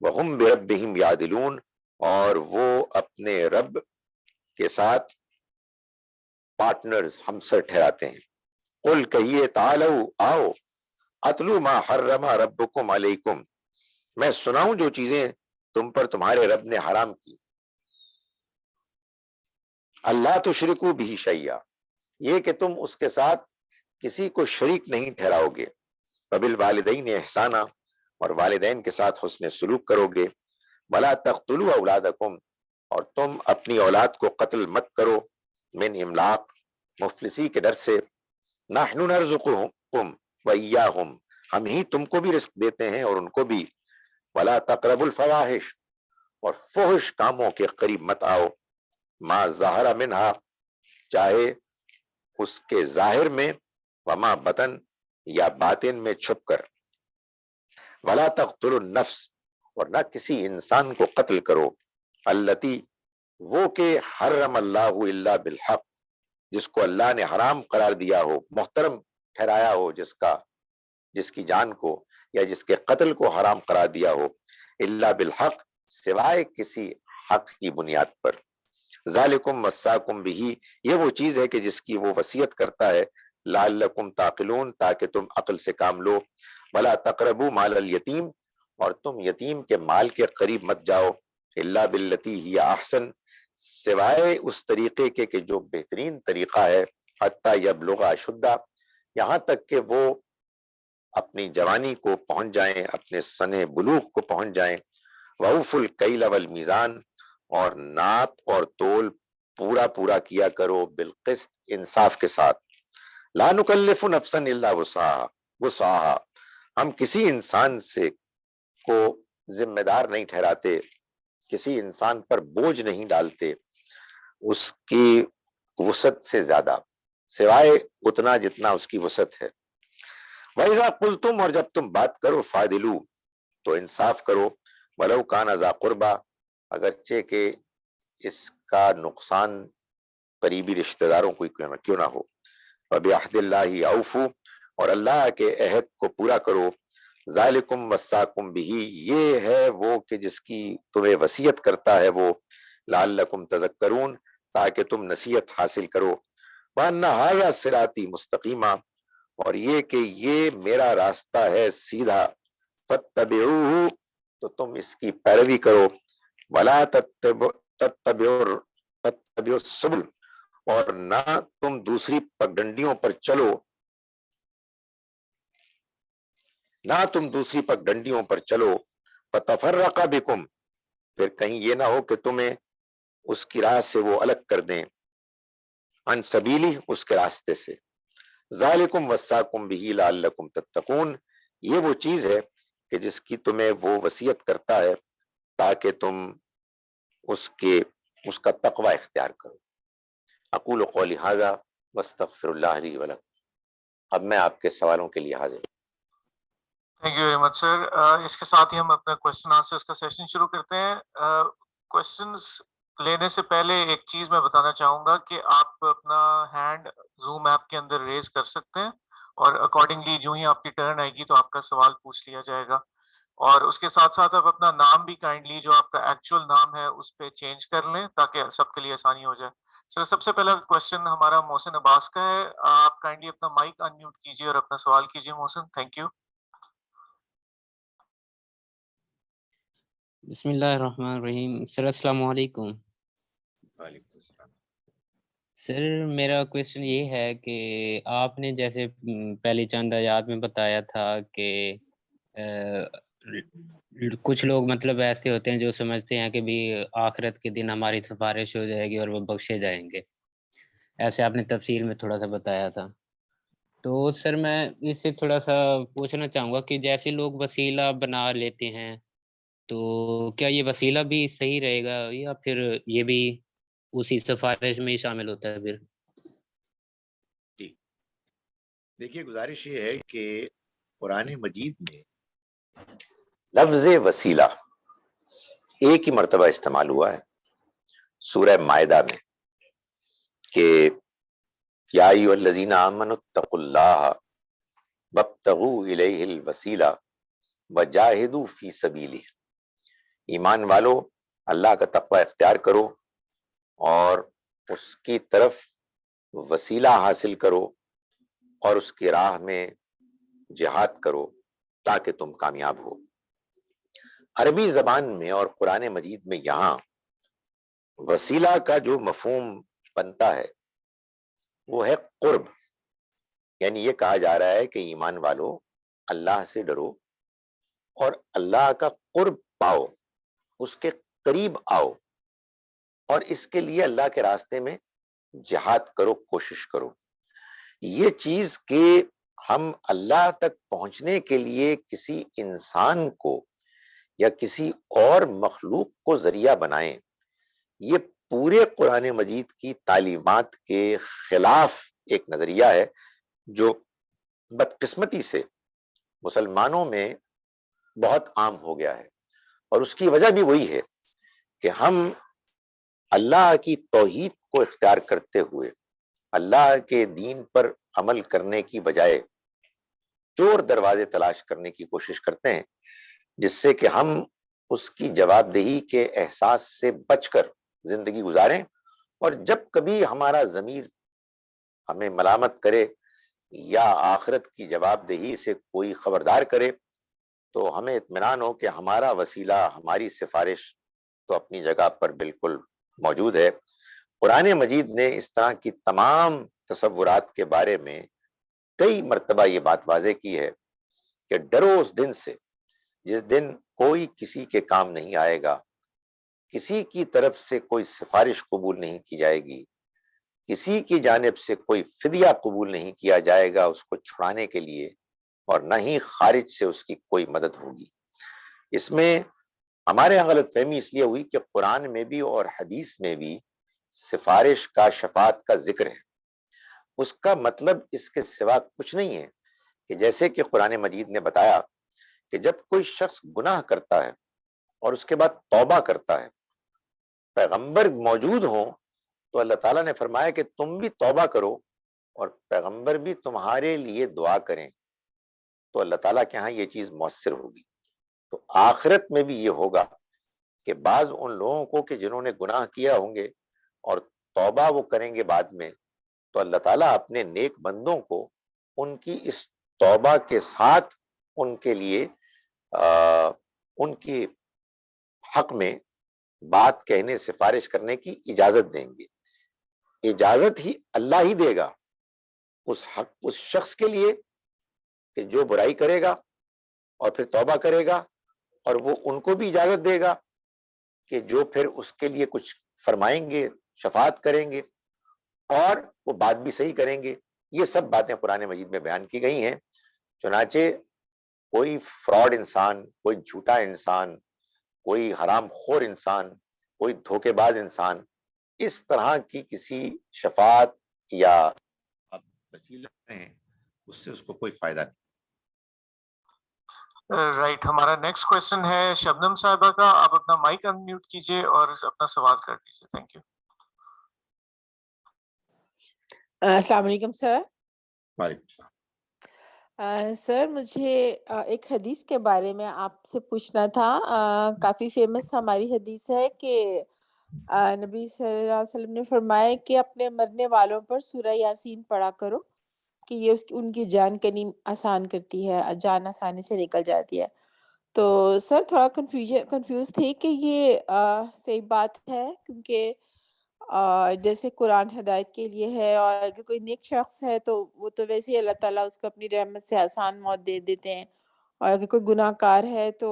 وہم بربہم یعدلون، اور وہ اپنے رب کے ساتھ پارٹنرز، ہمسر ٹھہراتے ہیں۔ قل، کہیے، تعالوا، آؤ، اتلو ما حرم ربکم علیکم، میں سناؤں جو چیزیں تم پر تمہارے رب نے حرام کی۔ اللہ تشرکوا بہ شیئا، یہ کہ تم اس کے ساتھ کسی کو شریک نہیں ٹھہراؤ گے۔ وبالوالدین احسانا، اور والدین کے ساتھ حسن سلوک کرو گے۔ ولا تقتلوا اولادکم، اور تم اپنی اولاد کو قتل مت کرو، من املاق، مفلسی کے ڈر سے، نحن نرزقکم وایاہم، ہم ہی تم کو بھی رزق دیتے ہیں اور ان کو بھی۔ ولا تقربوا الفواحش، اور فحش کاموں کے قریب مت آؤ، ما ظہر منہا، چاہے اس کے ظاہر میں، وما بطن، یا باطن میں چھپ کر۔ ولا تقتلوا النفس، اور نہ کسی انسان کو قتل کرو، التی، وہ کہ حرم اللہ الا بالحق، جس کو اللہ نے حرام قرار دیا ہو، محترم ٹھہرایا ہو، جس کی جان کو یا جس کے قتل کو حرام قرار دیا ہو، الا بالحق، سوائے کسی حق کی بنیاد پر۔ ذالکم وصاکم بہ، یہ وہ چیز ہے کہ جس کی وہ وصیت کرتا ہے، لعلکم تعقلون، تاکہ تم عقل سے کام لو۔ ولا تقربوا مال الیتیم، اور تم یتیم کے مال کے قریب مت جاؤ، الا باللتی ہی احسن، سوائے اس طریقے کے کہ جو بہترین طریقہ ہے، حتی یبلغ اشدہ، یہاں تک کہ وہ اپنی جوانی کو پہنچ جائیں، اپنے سن بلوغ کو پہنچ جائیں۔ وَأَوْفُوا الْكَيْلَ وَالْمِيزَانَ، اور ناپ اور تول پورا پورا کیا کرو، بالقسط، انصاف کے ساتھ۔ لا نکلف نفسا الا وسعها، ہم کسی انسان سے کو ذمہ دار نہیں ٹھہراتے، کسی انسان پر بوجھ نہیں ڈالتے اس کی وسعت سے زیادہ، سوائے اتنا جتنا اس کی وسعت ہے۔ وَإِذَا قُلْتُمْ، اور جب تم بات کرو، فَاعْدِلُوا، تو انصاف کرو، وَلَوْ كَانَ ذَا قُرْبَى، اگرچہ کہ اس کا نقصان قریبی رشتہ داروں کو کیوں نہ ہو۔ وَبِعَهْدِ اللَّهِ أَوْفُوا، اور اللہ کے عہد کو پورا کرو۔ ذَلِكُمْ وَصَّاكُمْ بِهِ، یہ ہے وہ کہ جس کی تمہیں وصیت کرتا ہے وہ، لَعَلَّكُمْ تَذَكَّرُونَ، تاکہ تم نصیحت حاصل کرو۔ وَأَنَّ هَٰذَا صِرَاطِي مُسْتَقِيمًا، اور یہ کہ یہ میرا راستہ ہے سیدھا، فَاتَّبِعُوهُ، تو تم اس کی پیروی کرو۔ وَلَا تَتَّبِعُوا السُّبُلَ، اور نہ تم دوسری پگڈنڈیوں پر چلو، فَتَفَرَّقَ بِكُمْ، پھر کہیں یہ نہ ہو کہ تمہیں اس کی راہ سے وہ الگ کر دیں۔ ان سبیلی اس کے راستے سے، ذالکم وصاکم بہ لعلکم تتقون، یہ وہ چیز ہے کہ جس کی تمہیں وہ وصیت کرتا ہے تاکہ تم اس کا تقوی اختیار کرو۔ اقول قولی ھذا واستغفر اللہ لی ولکم۔ اب میں آپ کے سوالوں کے لیے حاضر ہوں۔ تھینک یو ویری مچ سر۔ اس کے ساتھ ہی ہم اپنا کوشچن آنسرس کا سیشن شروع کرتے ہیں۔ کوشچنس لینے سے پہلے ایک چیز میں بتانا چاہوں گا کہ آپ اپنا ہینڈ زوم ایپ کے اندر ریز کر سکتے ہیں، اور اکارڈنگلی جو ہی آپ کی ٹرن آئے گی تو آپ کا سوال پوچھ لیا جائے گا۔ اور اس کے ساتھ ساتھ آپ اپنا نام بھی کائنڈلی جو آپ کا ایکچوئل نام ہے اس پہ چینج کر لیں تاکہ سب کے لیے آسانی ہو جائے۔ سر سب سے پہلا کوشچن ہمارا محسن عباس کا ہے۔ آپ کائنڈلی اپنا مائک ان میوٹ کیجیے اور اپنا سوال کیجیے محسن، تھینک یو۔ بسم اللہ الرحمن الرحیم۔ سر السلام علیکم۔ وعلیکم السلام۔ سر میرا کویشچن یہ ہے کہ آپ نے جیسے پہلی چند آیات میں بتایا تھا کہ کچھ لوگ مطلب ایسے ہوتے ہیں جو سمجھتے ہیں کہ بھی آخرت کے دن ہماری سفارش ہو جائے گی اور وہ بخشے جائیں گے، ایسے آپ نے تفسیر میں تھوڑا سا بتایا تھا۔ تو سر میں اس سے تھوڑا سا پوچھنا چاہوں گا کہ جیسے لوگ وسیلہ بنا لیتے ہیں تو کیا یہ وسیلہ بھی صحیح رہے گا یا پھر یہ بھی اسی سفارش میں ہی شامل ہوتا ہے پھر؟ جی دیکھیے، گزارش یہ ہے کہ قرآن مجید میں لفظ وسیلہ ایک ہی مرتبہ استعمال ہوا ہے سورہ مائدہ میں کہ یا ایھا الذین آمنوا اتقوا اللہ وابتغوا الیہ الوسیلہ وجاہدوا فی سبیلہ، ایمان والو اللہ کا تقوی اختیار کرو اور اس کی طرف وسیلہ حاصل کرو اور اس کی راہ میں جہاد کرو تاکہ تم کامیاب ہو۔ عربی زبان میں اور قرآن مجید میں یہاں وسیلہ کا جو مفہوم بنتا ہے وہ ہے قرب، یعنی یہ کہا جا رہا ہے کہ ایمان والو اللہ سے ڈرو اور اللہ کا قرب پاؤ، اس کے قریب آؤ، اور اس کے لیے اللہ کے راستے میں جہاد کرو، کوشش کرو۔ یہ چیز کہ ہم اللہ تک پہنچنے کے لیے کسی انسان کو یا کسی اور مخلوق کو ذریعہ بنائیں، یہ پورے قرآن مجید کی تعلیمات کے خلاف ایک نظریہ ہے جو بدقسمتی سے مسلمانوں میں بہت عام ہو گیا ہے، اور اس کی وجہ بھی وہی ہے کہ ہم اللہ کی توحید کو اختیار کرتے ہوئے اللہ کے دین پر عمل کرنے کی بجائے چور دروازے تلاش کرنے کی کوشش کرتے ہیں، جس سے کہ ہم اس کی جواب دہی کے احساس سے بچ کر زندگی گزاریں، اور جب کبھی ہمارا ضمیر ہمیں ملامت کرے یا آخرت کی جواب دہی سے کوئی خبردار کرے تو ہمیں اطمینان ہو کہ ہمارا وسیلہ، ہماری سفارش تو اپنی جگہ پر بالکل موجود ہے۔ قرآن مجید نے اس طرح کی تمام تصورات کے بارے میں کئی مرتبہ یہ بات واضح کی ہے کہ ڈرو اس دن سے جس دن کوئی کسی کے کام نہیں آئے گا، کسی کی طرف سے کوئی سفارش قبول نہیں کی جائے گی، کسی کی جانب سے کوئی فدیہ قبول نہیں کیا جائے گا اس کو چھڑانے کے لیے، اور نہ ہی خارج سے اس کی کوئی مدد ہوگی۔ اس میں ہمارے یہاں غلط فہمی اس لیے ہوئی کہ قرآن میں بھی اور حدیث میں بھی سفارش کا، شفاعت کا ذکر ہے، اس کا مطلب اس کے سوا کچھ نہیں ہے کہ جیسے کہ قرآن مجید نے بتایا کہ جب کوئی شخص گناہ کرتا ہے اور اس کے بعد توبہ کرتا ہے، پیغمبر موجود ہوں تو اللہ تعالیٰ نے فرمایا کہ تم بھی توبہ کرو اور پیغمبر بھی تمہارے لیے دعا کریں تو اللہ تعالیٰ کے ہاں یہ چیز مؤثر ہوگی۔ تو آخرت میں بھی یہ ہوگا کہ بعض ان لوگوں کو کہ جنہوں نے گناہ کیا ہوں گے اور توبہ وہ کریں گے بعد میں، تو اللہ تعالیٰ اپنے نیک بندوں کو ان کی اس توبہ کے ساتھ ان کے لیے ان کی حق میں بات کہنے، سفارش کرنے کی اجازت دیں گے۔ اجازت ہی اللہ ہی دے گا اس شخص کے لیے کہ جو برائی کرے گا اور پھر توبہ کرے گا، اور وہ ان کو بھی اجازت دے گا کہ جو پھر اس کے لیے کچھ فرمائیں گے، شفاعت کریں گے، اور وہ بات بھی صحیح کریں گے. یہ سب باتیں قرآن مجید میں بیان کی گئی ہیں. چنانچہ کوئی فراڈ انسان، کوئی جھوٹا انسان، کوئی حرام خور انسان، کوئی دھوکے باز انسان اس طرح کی کسی شفاعت یا وسیلہ ہیں اس سے اس کو کوئی فائدہ نہیں. رائٹ. ہمارا نیکسٹ کوشچن ہے شبنم صاحبہ کا. آپ اپنا مائک انمیوٹ کیجئے اور اپنا سوال کر دیجئے. Thank you. السلام علیکم سر. وعلیکم السلام. سر مجھے ایک حدیث کے بارے میں آپ سے پوچھنا تھا. کافی فیمس ہماری حدیث ہے کہ نبی صلی اللہ علیہ وسلم نے فرمایا کہ اپنے مرنے والوں پر سورہ یاسین پڑھا کرو کہ یہ ان کی جان کنی آسان کرتی ہے، جان آسانی سے نکل جاتی ہے. تو سر تھوڑا کنفیوز تھی کہ یہ صحیح بات ہے، کیونکہ جیسے قرآن ہدایت کے لیے ہے، اور اگر کوئی نیک شخص ہے تو وہ تو ویسے ہی اللہ تعالیٰ اس کو اپنی رحمت سے آسان موت دے دیتے ہیں، اور اگر کوئی گناہ کار ہے تو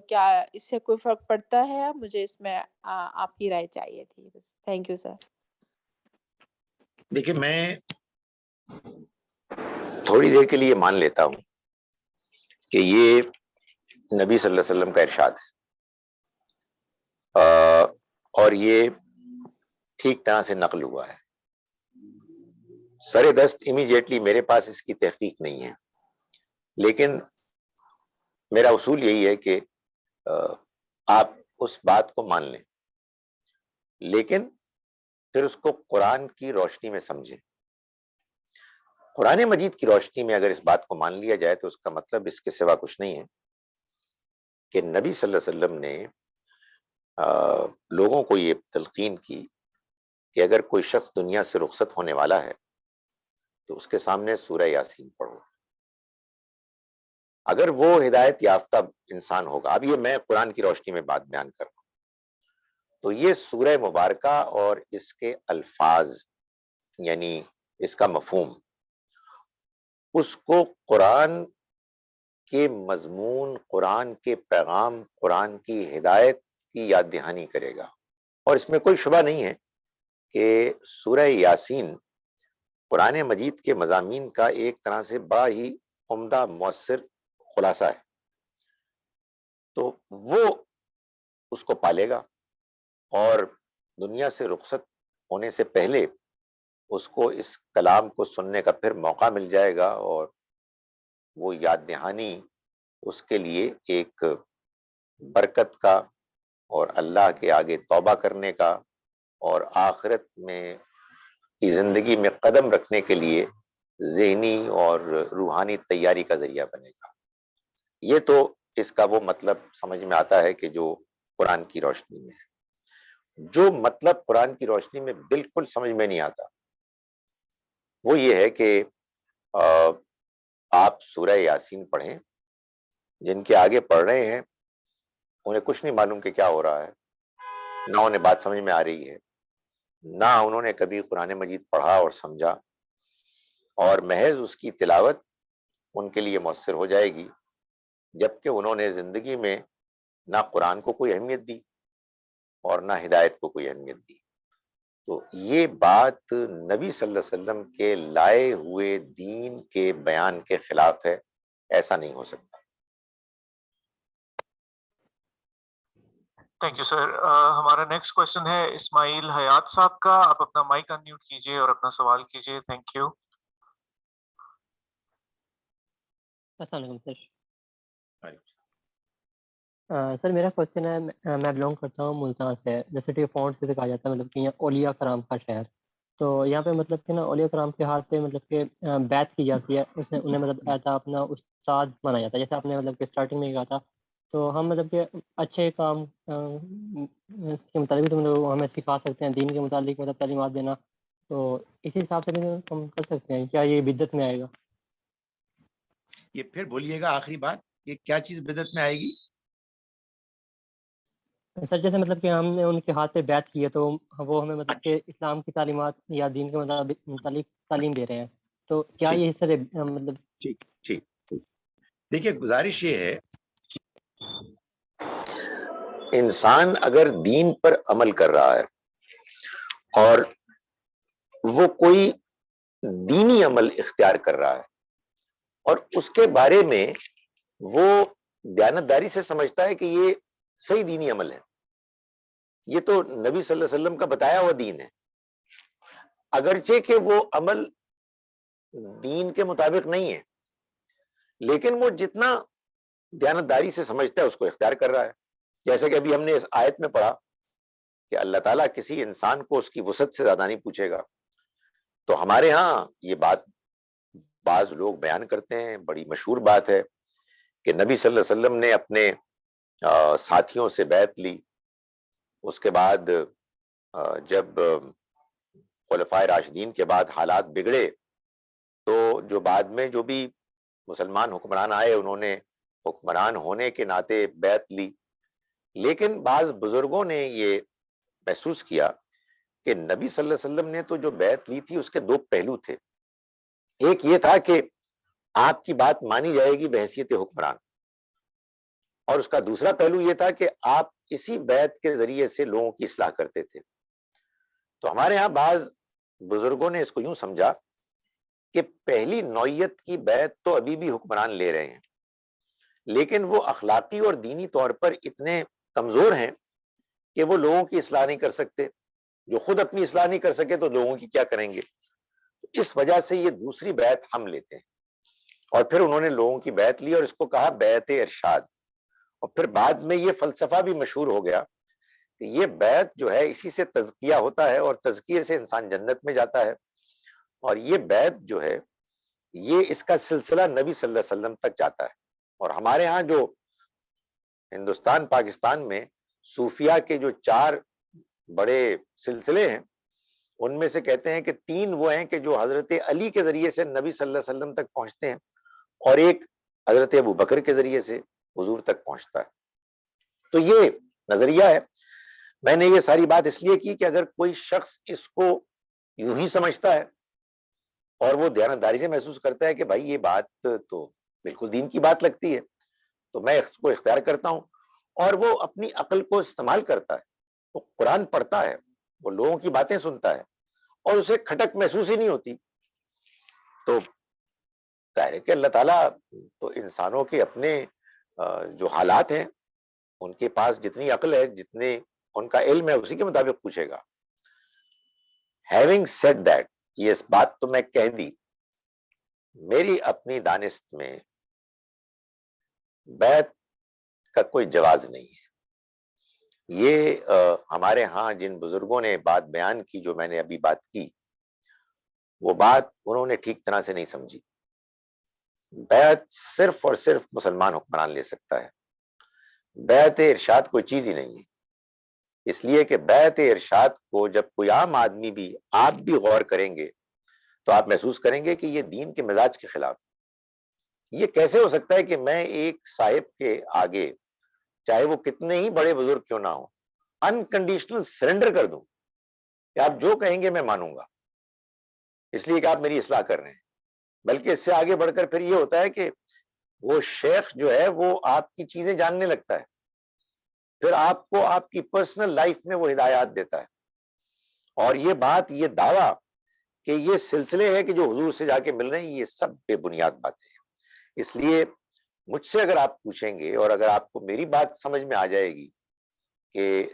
کیا اس سے کوئی فرق پڑتا ہے؟ مجھے اس میں آپ کی رائے چاہیے تھی بس. تھینک یو سر. دیکھیں میں تھوڑی دیر کے لیے مان لیتا ہوں کہ یہ نبی صلی اللہ علیہ وسلم کا ارشاد ہے، اور یہ ٹھیک طرح سے نقل ہوا ہے. سر دست امیجیٹلی میرے پاس اس کی تحقیق نہیں ہے، لیکن میرا اصول یہی ہے کہ آپ اس بات کو مان لیں، لیکن پھر اس کو قرآن کی روشنی میں سمجھیں. قرآن مجید کی روشنی میں اگر اس بات کو مان لیا جائے تو اس کا مطلب اس کے سوا کچھ نہیں ہے کہ نبی صلی اللہ علیہ وسلم نے لوگوں کو یہ تلقین کی کہ اگر کوئی شخص دنیا سے رخصت ہونے والا ہے تو اس کے سامنے سورہ یاسین پڑھو. اگر وہ ہدایت یافتہ انسان ہوگا، اب یہ میں قرآن کی روشنی میں بات بیان کر رہا ہوں، تو یہ سورہ مبارکہ اور اس کے الفاظ یعنی اس کا مفہوم اس کو قرآن کے مضمون، قرآن کے پیغام، قرآن کی ہدایت کی یاد دہانی کرے گا. اور اس میں کوئی شبہ نہیں ہے کہ سورہ یاسین قرآن مجید کے مضامین کا ایک طرح سے بڑا ہی عمدہ مؤثر خلاصہ ہے. تو وہ اس کو پالے گا اور دنیا سے رخصت ہونے سے پہلے اس کو اس کلام کو سننے کا پھر موقع مل جائے گا، اور وہ یاد دہانی اس کے لیے ایک برکت کا اور اللہ کے آگے توبہ کرنے کا اور آخرت میں کی زندگی میں قدم رکھنے کے لیے ذہنی اور روحانی تیاری کا ذریعہ بنے گا. یہ تو اس کا وہ مطلب سمجھ میں آتا ہے کہ جو قرآن کی روشنی میں ہے. جو مطلب قرآن کی روشنی میں بالکل سمجھ میں نہیں آتا وہ یہ ہے کہ آپ سورہ یاسین پڑھیں. جن کے آگے پڑھ رہے ہیں انہیں کچھ نہیں معلوم کہ کیا ہو رہا ہے، نہ انہیں بات سمجھ میں آ رہی ہے، نہ انہوں نے کبھی قرآن مجید پڑھا اور سمجھا، اور محض اس کی تلاوت ان کے لیے مؤثر ہو جائے گی، جبکہ انہوں نے زندگی میں نہ قرآن کو کوئی اہمیت دی اور نہ ہدایت کو کوئی اہمیت دی. تو یہ بات نبی صلی اللہ علیہ وسلم کے لائے ہوئے دین کے بیان کے خلاف ہے. ایسا نہیں ہو سکتا. تھینک یو سر. ہمارا نیکسٹ کوشچن ہے اسماعیل حیات صاحب کا. آپ اپنا مائک انمیوٹ کیجئے اور اپنا سوال کیجئے. Thank you. السلام علیکم سر. سر میرا کوشچن ہے، میں بلانگ کرتا ہوں ملتان سے، جیسے کہ فونٹ سے کہا جاتا ہے مطلب کہ یہاں اولیاء کرام کا شہر. تو یہاں پہ مطلب کہ نا اولیاء کرام کے ہاتھ پہ مطلب کہ بیعت کی جاتی ہے، اس نے انہیں مطلب ایسا اپنا استاد مانا جاتا ہے، جیسے آپ نے مطلب کہ اسٹارٹنگ میں کہا تھا. تو ہم مطلب کہ اچھے کام کے مطابق ہمیں سکھا سکتے ہیں، دین کے متعلق مطلب تعلیمات دینا. تو اسی حساب سے ہم کر سکتے ہیں. کیا یہ بدعت میں آئے گا؟ یہ پھر بولیے گا آخری بات، یہ کیا چیز بدعت میں آئے گی؟ سر جیسے مطلب کہ ہم نے ان کے ہاتھ پہ بیعت کی ہے تو وہ ہمیں مطلب کہ اسلام کی تعلیمات یا دین کے متعلق تعلیم دے رہے ہیں. تو کیا یہ سر مطلب ٹھیک ٹھیک دیکھیے، گزارش یہ ہے انسان اگر دین پر عمل کر رہا ہے اور وہ کوئی دینی عمل اختیار کر رہا ہے اور اس کے بارے میں وہ دیانتداری سے سمجھتا ہے کہ یہ صحیح دینی عمل ہے، یہ تو نبی صلی اللہ علیہ وسلم کا بتایا ہوا دین ہے، اگرچہ کہ وہ عمل دین کے مطابق نہیں ہے، لیکن وہ جتنا دیانتداری سے سمجھتا ہے اس کو اختیار کر رہا ہے. جیسے کہ ابھی ہم نے اس آیت میں پڑھا کہ اللہ تعالیٰ کسی انسان کو اس کی وسعت سے زیادہ نہیں پوچھے گا. تو ہمارے ہاں یہ بات بعض لوگ بیان کرتے ہیں، بڑی مشہور بات ہے کہ نبی صلی اللہ علیہ وسلم نے اپنے ساتھیوں سے بیعت لی، اس کے بعد جب خلفائے راشدین کے بعد حالات بگڑے تو جو بعد میں جو بھی مسلمان حکمران آئے انہوں نے حکمران ہونے کے ناطے بیعت لی، لیکن بعض بزرگوں نے یہ محسوس کیا کہ نبی صلی اللہ علیہ وسلم نے تو جو بیعت لی تھی اس کے دو پہلو تھے. ایک یہ تھا کہ آپ کی بات مانی جائے گی بحیثیت حکمران، اور اس کا دوسرا پہلو یہ تھا کہ آپ اسی بیعت کے ذریعے سے لوگوں کی اصلاح کرتے تھے. تو ہمارے ہاں بعض بزرگوں نے اس کو یوں سمجھا کہ پہلی نوعیت کی بیعت تو ابھی بھی حکمران لے رہے ہیں، لیکن وہ اخلاقی اور دینی طور پر اتنے کمزور ہیں کہ وہ لوگوں کی اصلاح نہیں کر سکتے. جو خود اپنی اصلاح نہیں کر سکے تو لوگوں کی کیا کریں گے؟ اس وجہ سے یہ دوسری بیعت ہم لیتے ہیں. اور پھر انہوں نے لوگوں کی بیعت لی اور اس کو کہا بیعت ارشاد. اور پھر بعد میں یہ فلسفہ بھی مشہور ہو گیا کہ یہ بیعت جو ہے اسی سے تزکیہ ہوتا ہے اور تزکیے سے انسان جنت میں جاتا ہے. اور یہ بیعت جو ہے یہ اس کا سلسلہ نبی صلی اللہ علیہ وسلم تک جاتا ہے. اور ہمارے ہاں جو ہندوستان پاکستان میں صوفیہ کے جو 4 بڑے سلسلے ہیں ان میں سے کہتے ہیں کہ 3 وہ ہیں کہ جو حضرت علی کے ذریعے سے نبی صلی اللہ علیہ وسلم تک پہنچتے ہیں اور ایک حضرت ابو بکر کے ذریعے سے حضور تک پہنچتا ہے. تو یہ نظریہ ہے. میں نے یہ ساری بات اس لیے کی کہ اگر کوئی شخص اس کو یوں ہی سمجھتا ہے اور وہ دیانتداری سے محسوس کرتا ہے کہ بھائی یہ بات تو بالکل دین کی بات لگتی ہے تو میں اس کو اختیار کرتا ہوں، اور وہ اپنی عقل کو استعمال کرتا ہے، وہ قرآن پڑھتا ہے، وہ لوگوں کی باتیں سنتا ہے اور اسے کھٹک محسوس ہی نہیں ہوتی، تو ظاہر ہے کہ اللہ تعالیٰ تو انسانوں کے اپنے جو حالات ہیں ان کے پاس جتنی عقل ہے، جتنے ان کا علم ہے، اسی کے مطابق پوچھے گا. Having said that، یہ اس بات تو میں کہہ دی، میری اپنی دانست میں بیعت کا کوئی جواز نہیں ہے. یہ ہمارے ہاں جن بزرگوں نے بات بیان کی، جو میں نے ابھی بات کی، وہ بات انہوں نے ٹھیک طرح سے نہیں سمجھی. بیعت صرف اور صرف مسلمان حکمران لے سکتا ہے. بیعت ارشاد کوئی چیز ہی نہیں ہے، اس لیے کہ بیعت ارشاد کو جب کوئی عام آدمی بھی، آپ بھی غور کریں گے تو آپ محسوس کریں گے کہ یہ دین کے مزاج کے خلاف. یہ کیسے ہو سکتا ہے کہ میں ایک صاحب کے آگے، چاہے وہ کتنے ہی بڑے بزرگ کیوں نہ ہو، انکنڈیشنل سرنڈر کر دوں کہ آپ جو کہیں گے میں مانوں گا، اس لیے کہ آپ میری اصلاح کر رہے ہیں. بلکہ اس سے آگے بڑھ کر پھر یہ ہوتا ہے کہ وہ شیخ جو ہے وہ آپ کی چیزیں جاننے لگتا ہے، پھر آپ کو آپ کی پرسنل لائف میں وہ ہدایات دیتا ہے. اور یہ بات، یہ دعویٰ کہ یہ سلسلے ہیں کہ جو حضور سے جا کے مل رہے ہیں، یہ سب بے بنیاد باتیں ہیں. اس لیے مجھ سے اگر آپ پوچھیں گے اور اگر آپ کو میری بات سمجھ میں آ جائے گی کہ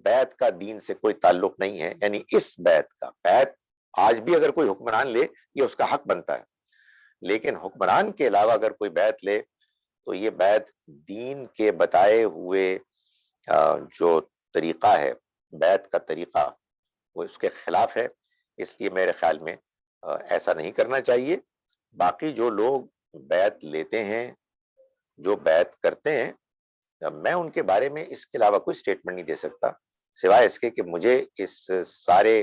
بیعت کا دین سے کوئی تعلق نہیں ہے، یعنی اس بیعت آج بھی اگر کوئی حکمران لے یہ اس کا حق بنتا ہے، لیکن حکمران کے علاوہ اگر کوئی بیعت لے تو یہ بیعت دین کے بتائے ہوئے جو طریقہ ہے، بیعت کا طریقہ، وہ اس کے خلاف ہے. اس لیے میرے خیال میں ایسا نہیں کرنا چاہیے. باقی جو لوگ بیعت لیتے ہیں، جو بیعت کرتے ہیں، میں ان کے بارے میں اس کے علاوہ کوئی سٹیٹمنٹ نہیں دے سکتا سوائے اس کے کہ مجھے اس سارے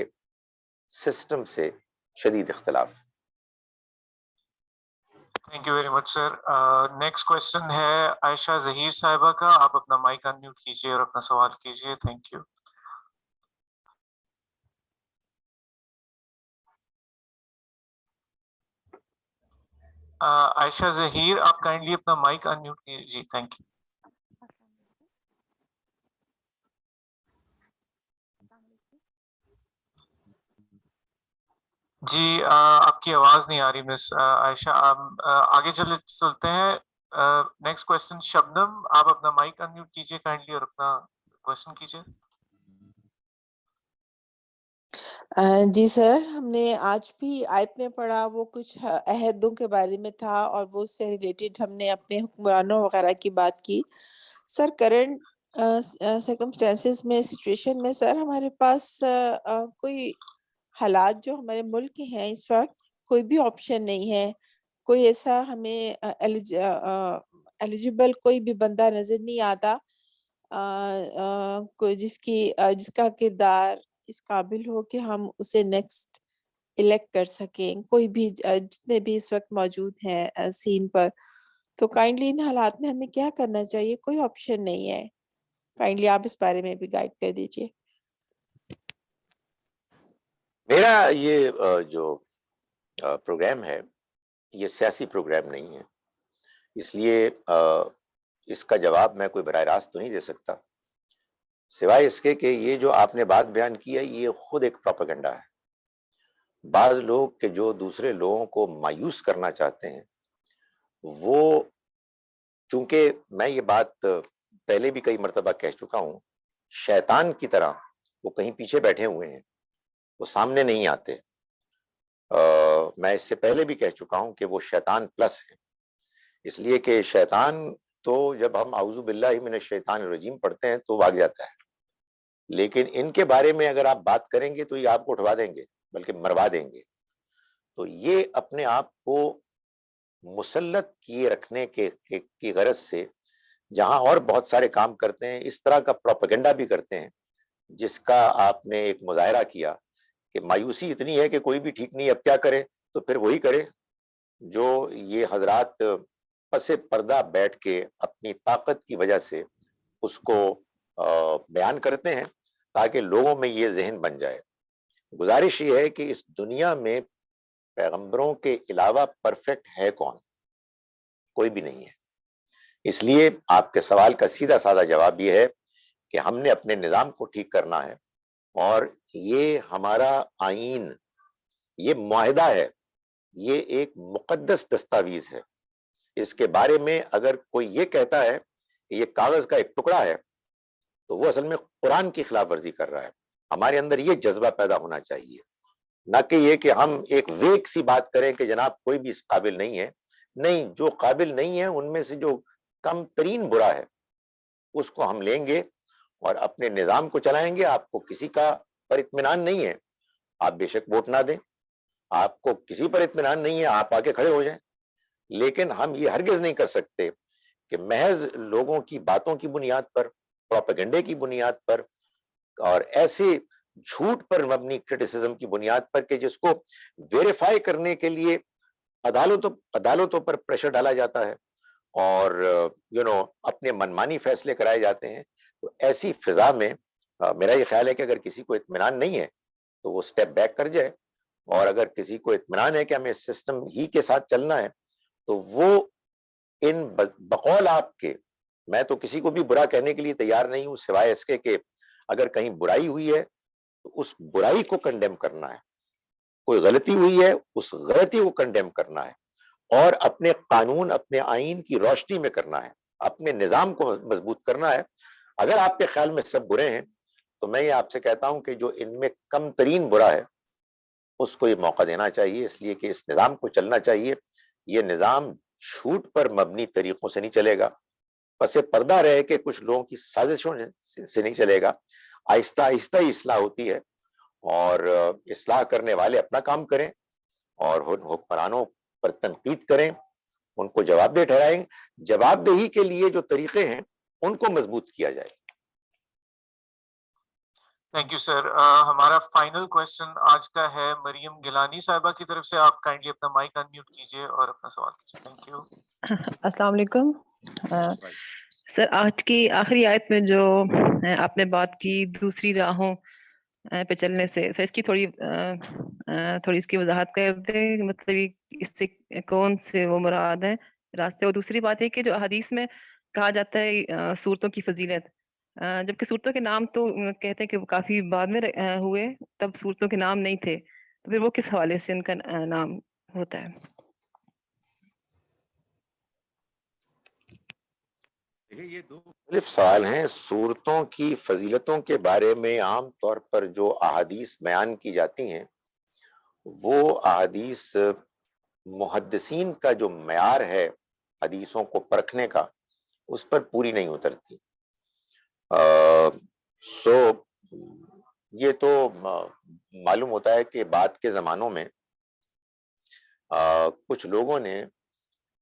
سسٹم سے شدید اختلاف. Thank you very much sir. Next question ہے عائشہ ظہیر صاحبہ کا. آپ اپنا مائک انمیوٹ کیجیے اور اپنا سوال کیجیے. Thank you. عائشہ ظہیر، آپ کائنڈلی اپنا مائک انمیوٹ کیجیے. Thank you. جی آپ کی آواز نہیں آ رہی مس عائشہ. آگے چلتے ہیں. نیکسٹ کوشچن شبنم, آپ اپنا مائک انمیوٹ کیجیے کائنڈلی اور اپنا کوشچن کیجیے. جی سر, ہم نے آج بھی آیت میں پڑھا, وہ کچھ عہدوں کے بارے میں تھا اور وہ اس سے ریلیٹڈ ہم نے اپنے حکمرانوں وغیرہ کی بات کی. سر کرنٹ سرکمسٹانسز میں, سچویشن میں سر ہمارے پاس کوئی حالات جو ہمارے ملک کے ہیں اس وقت, کوئی بھی آپشن نہیں ہے, کوئی ایسا ہمیں ایلیجیبل کوئی بھی بندہ نظر نہیں آتا کوئی جس کا کردار اس قابل ہو کہ ہم اسے نیکسٹ الیکٹ کر سکیں, کوئی بھی جتنے بھی اس وقت موجود ہیں سین پر. تو کائنڈلی ان حالات میں ہمیں کیا کرنا چاہیے؟ کوئی آپشن نہیں ہے, کائنڈلی آپ اس بارے میں بھی گائیڈ کر دیجیے. میرا یہ جو پروگرام ہے یہ سیاسی پروگرام نہیں ہے, اس لیے اس کا جواب میں کوئی براہ راست تو نہیں دے سکتا, سوائے اس کے کہ یہ جو آپ نے بات بیان کی ہے یہ خود ایک پروپیگنڈا ہے. بعض لوگ کہ جو دوسرے لوگوں کو مایوس کرنا چاہتے ہیں, وہ چونکہ میں یہ بات پہلے بھی کئی مرتبہ کہہ چکا ہوں, شیطان کی طرح وہ کہیں پیچھے بیٹھے ہوئے ہیں, وہ سامنے نہیں آتے. میں اس سے پہلے بھی کہہ چکا ہوں کہ وہ شیطان پلس ہے, اس لیے کہ شیطان تو جب ہم اعوذ باللہ من الشیطان الرجیم پڑھتے ہیں تو بھاگ جاتا ہے, لیکن ان کے بارے میں اگر آپ بات کریں گے تو یہ آپ کو اٹھوا دیں گے, بلکہ مروا دیں گے. تو یہ اپنے آپ کو مسلط کیے رکھنے کی غرض سے جہاں اور بہت سارے کام کرتے ہیں, اس طرح کا پروپیگنڈا بھی کرتے ہیں, جس کا آپ نے ایک مظاہرہ کیا کہ مایوسی اتنی ہے کہ کوئی بھی ٹھیک نہیں, اب کیا کرے, تو پھر وہی کرے جو یہ حضرات پس پردہ بیٹھ کے اپنی طاقت کی وجہ سے اس کو بیان کرتے ہیں, تاکہ لوگوں میں یہ ذہن بن جائے. گزارش یہ ہے کہ اس دنیا میں پیغمبروں کے علاوہ پرفیکٹ ہے کون؟ کوئی بھی نہیں ہے. اس لیے آپ کے سوال کا سیدھا سادہ جواب یہ ہے کہ ہم نے اپنے نظام کو ٹھیک کرنا ہے, اور یہ ہمارا آئین, یہ معاہدہ ہے, یہ ایک مقدس دستاویز ہے. اس کے بارے میں اگر کوئی یہ کہتا ہے کہ یہ کاغذ کا ایک ٹکڑا ہے, تو وہ اصل میں قرآن کی خلاف ورزی کر رہا ہے. ہمارے اندر یہ جذبہ پیدا ہونا چاہیے, نہ کہ یہ کہ ہم ایک ویک سی بات کریں کہ جناب کوئی بھی اس قابل نہیں ہے. نہیں, جو قابل نہیں ہے ان میں سے جو کم ترین برا ہے اس کو ہم لیں گے اور اپنے نظام کو چلائیں گے. آپ کو کسی کا پر اطمینان نہیں ہے, آپ بے شک ووٹ نہ دیں. آپ کو کسی پر اطمینان نہیں ہے, آپ آ کے کھڑے ہو جائیں. لیکن ہم یہ ہرگز نہیں کر سکتے کہ محض لوگوں کی باتوں کی بنیاد پر, پروپیگنڈے کی بنیاد پر, اور ایسے جھوٹ پر مبنی کرٹیسزم کی بنیاد پر کہ جس کو ویریفائی کرنے کے لیے عدالتوں پر پریشر ڈالا جاتا ہے اور اپنے منمانی فیصلے کرائے جاتے ہیں. تو ایسی فضا میں میرا یہ خیال ہے کہ اگر کسی کو اطمینان نہیں ہے تو وہ سٹیپ بیک کر جائے, اور اگر کسی کو اطمینان ہے کہ ہمیں اس سسٹم ہی کے ساتھ چلنا ہے تو وہ ان بقول آپ کے, میں تو کسی کو بھی برا کہنے کے لیے تیار نہیں ہوں, سوائے اس کے کہ اگر کہیں برائی ہوئی ہے تو اس برائی کو کنڈیم کرنا ہے, کوئی غلطی ہوئی ہے اس غلطی کو کنڈیم کرنا ہے, اور اپنے قانون, اپنے آئین کی روشنی میں کرنا ہے, اپنے نظام کو مضبوط کرنا ہے. اگر آپ کے خیال میں سب برے ہیں تو میں یہ آپ سے کہتا ہوں کہ جو ان میں کم ترین برا ہے اس کو یہ موقع دینا چاہیے, اس لیے کہ اس نظام کو چلنا چاہیے. یہ نظام جھوٹ پر مبنی طریقوں سے نہیں چلے گا, پس پردہ رہے کہ کچھ لوگوں کی سازشوں سے نہیں چلے گا. آہستہ آہستہ ہی اصلاح ہوتی ہے, اور اصلاح کرنے والے اپنا کام کریں اور حکمرانوں پر تنقید کریں, ان کو جواب دہ ٹھہرائیں. جواب دہی کے لیے جو طریقے ہیں ان کو مضبوط کیا جائے. تھینک یو سر. ہمارا فائنل کوشچن آج کا ہے مریم گیلانی صاحبہ کی طرف سے. آپ کائنڈلی اپنا مائک انمیوٹ کیجیے اور اپنا سوال کیجیے. Thank you. السلام علیکم سر. آج کی آخری آیت میں جو آپ نے بات کی دوسری راہوں پہ چلنے سے, سر اس کی تھوڑی اس کی وضاحت کر دیں, مطلب اس سے کون سے وہ مراد ہیں راستے. اور دوسری بات ہے کہ جو حدیث میں کہا جاتا ہے صورتوں کی فضیلت, جبکہ صورتوں کے نام تو کہتے ہیں کہ کافی بعد میں ہوئے, تب صورتوں کے نام نہیں تھے. تو پھر وہ کس حوالے سے ان کا نام ہوتا ہے؟ دیکھیے یہ دو مختلف سوال ہیں. صورتوں کی فضیلتوں کے بارے میں عام طور پر جو احادیث بیان کی جاتی ہیں وہ احادیث محدثین کا جو معیار ہے حدیثوں کو پرکھنے کا اس پر پوری نہیں اترتی. سو یہ تو معلوم ہوتا ہے کہ بعد کے زمانوں میں کچھ لوگوں نے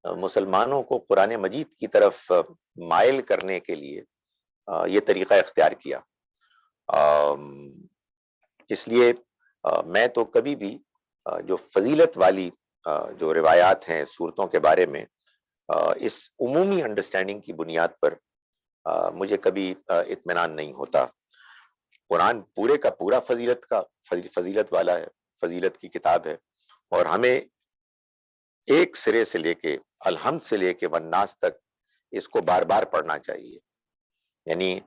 مسلمانوں کو قرآن مجید کی طرف مائل کرنے کے لیے یہ طریقہ اختیار کیا. اس لیے میں تو کبھی بھی جو فضیلت والی جو روایات ہیں صورتوں کے بارے میں اس عمومی انڈرسٹینڈنگ کی بنیاد پر مجھے کبھی اطمینان نہیں ہوتا. قرآن پورے کا پورا فضیلت والا ہے، فضیلت کی کتاب ہے، اور ہمیں ایک سرے سے لے کے الحمد سے لے کے والناس تک اس کو بار بار پڑھنا چاہیے. یعنی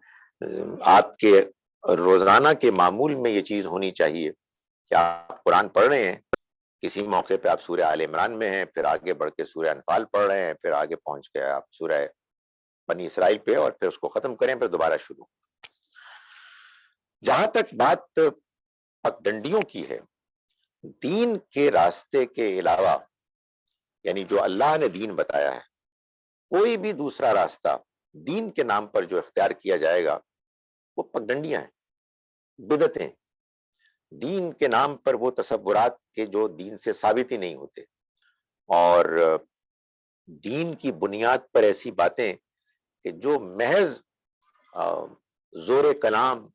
آپ کے روزانہ کے معمول میں یہ چیز ہونی چاہیے کہ آپ قرآن پڑھ رہے ہیں، کسی موقع پہ آپ سورہ آل عمران میں ہیں، پھر آگے بڑھ کے سورہ انفال پڑھ رہے ہیں، پھر آگے پہنچ کے آپ سورہ بنی اسرائیل پہ، اور پھر اس کو ختم کریں، پھر دوبارہ شروع. جہاں تک بات پگڈنڈیوں کی ہے، دین کے راستے کے علاوہ، یعنی جو اللہ نے دین بتایا ہے، کوئی بھی دوسرا راستہ دین کے نام پر جو اختیار کیا جائے گا وہ پگڈنڈیاں ہیں، بدعتیں. دین کے نام پر وہ تصورات کے جو دین سے ثابت ہی نہیں ہوتے، اور دین کی بنیاد پر ایسی باتیں کہ جو محض زور کلام،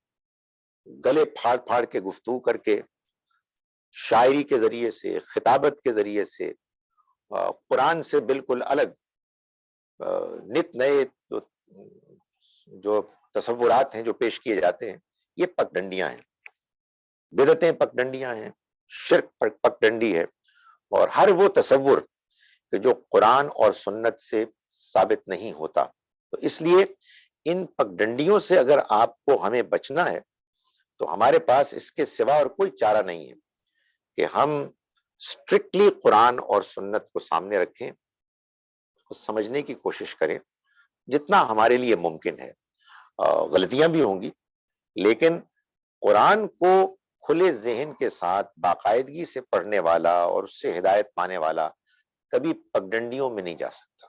گلے پھاڑ پھاڑ کے گفتگو کر کے، شاعری کے ذریعے سے، خطابت کے ذریعے سے، قرآن سے بالکل الگ نت نئے جو تصورات ہیں جو پیش کیے جاتے ہیں، یہ پگڈنڈیاں ہیں. بدعتیں پگڈنڈیاں ہیں، شرک پگڈنڈی ہے، اور ہر وہ تصور کہ جو قرآن اور سنت سے ثابت نہیں ہوتا. تو اس لیے ان پگڈنڈیوں سے اگر آپ کو ہمیں بچنا ہے تو ہمارے پاس اس کے سوا اور کوئی چارہ نہیں ہے کہ ہم اسٹرکٹلی قرآن اور سنت کو سامنے رکھیں، اس کو سمجھنے کی کوشش کریں جتنا ہمارے لیے ممکن ہے. غلطیاں بھی ہوں گی، لیکن قرآن کو کھلے ذہن کے ساتھ باقاعدگی سے پڑھنے والا اور اس سے ہدایت پانے والا کبھی پگڈنڈیوں میں نہیں جا سکتا.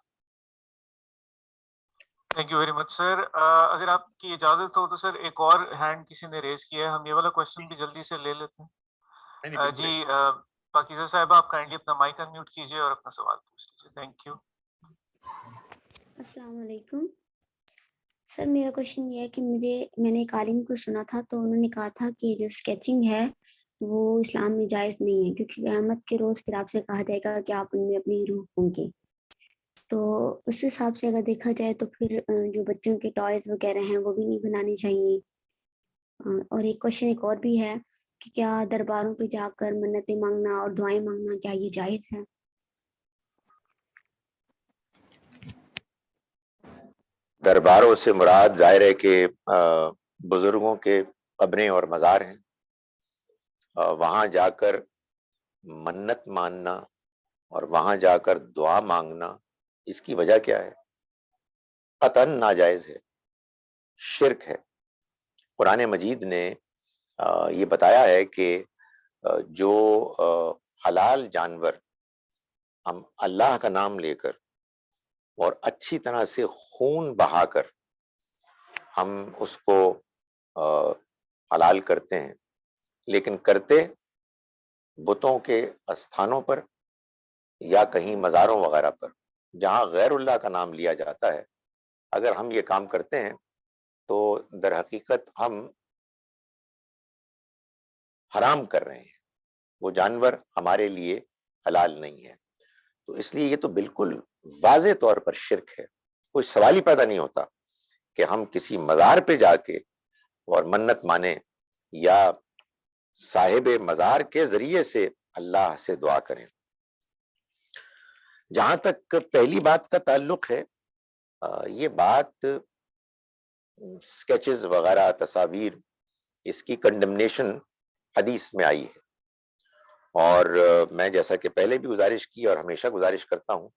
تھینک یو ویری مچ سر. اگر آپ کی اجازت ہو تو سر ایک اور ہینڈ کسی نے ریز کیا ہے، ہم یہ والا کوشچن بھی جلدی سے لے لیتے ہیں. جی پاکیزہ صاحب، آپ کائنڈلی اپنا مائک انمیوٹ کیجئے اور اپنا سوال پوچھ لیجیے. Thank you. السلام علیکم سر. میرا کوشچن یہ ہے کہ میں نے ایک عالم کو سنا تھا تو انہوں نے کہا تھا کہ جو اسکیچنگ ہے وہ اسلام میں جائز نہیں ہے، کیونکہ قیامت کے روز پھر آپ سے کہا جائے گا کہ آپ ان میں اپنی روح پھونکیں. تو اس حساب سے اگر دیکھا جائے تو پھر جو بچوں کے ٹوائز وغیرہ ہیں وہ بھی نہیں بنانے چاہیے. اور ایک کوشچن ایک اور بھی ہے کہ کیا درباروں پہ جا کر منتیں مانگنا اور دعائیں مانگنا کیا یہ جائز ہے؟ درباروں سے مراد ظاہر ہے کہ بزرگوں کے قبریں اور مزار ہیں. وہاں جا کر منت ماننا اور وہاں جا کر دعا مانگنا، اس کی وجہ کیا ہے؟ قطعاً ناجائز ہے، شرک ہے. قرآن مجید نے یہ بتایا ہے کہ جو حلال جانور ہم اللہ کا نام لے کر اور اچھی طرح سے خون بہا کر ہم اس کو حلال کرتے ہیں، لیکن کرتے بتوں کے استھانوں پر یا کہیں مزاروں وغیرہ پر جہاں غیر اللہ کا نام لیا جاتا ہے، اگر ہم یہ کام کرتے ہیں تو در حقیقت ہم حرام کر رہے ہیں، وہ جانور ہمارے لیے حلال نہیں ہے. تو اس لیے یہ تو بالکل واضح طور پر شرک ہے. کوئی سوال ہی پیدا نہیں ہوتا کہ ہم کسی مزار پہ جا کے اور منت مانیں یا صاحب مزار کے ذریعے سے اللہ سے دعا کریں. جہاں تک پہلی بات کا تعلق ہے، یہ بات سکیچز وغیرہ، تصاویر، اس کی کنڈمنیشن حدیث میں آئی ہے، اور میں جیسا کہ پہلے بھی گزارش کی اور ہمیشہ گزارش کرتا ہوں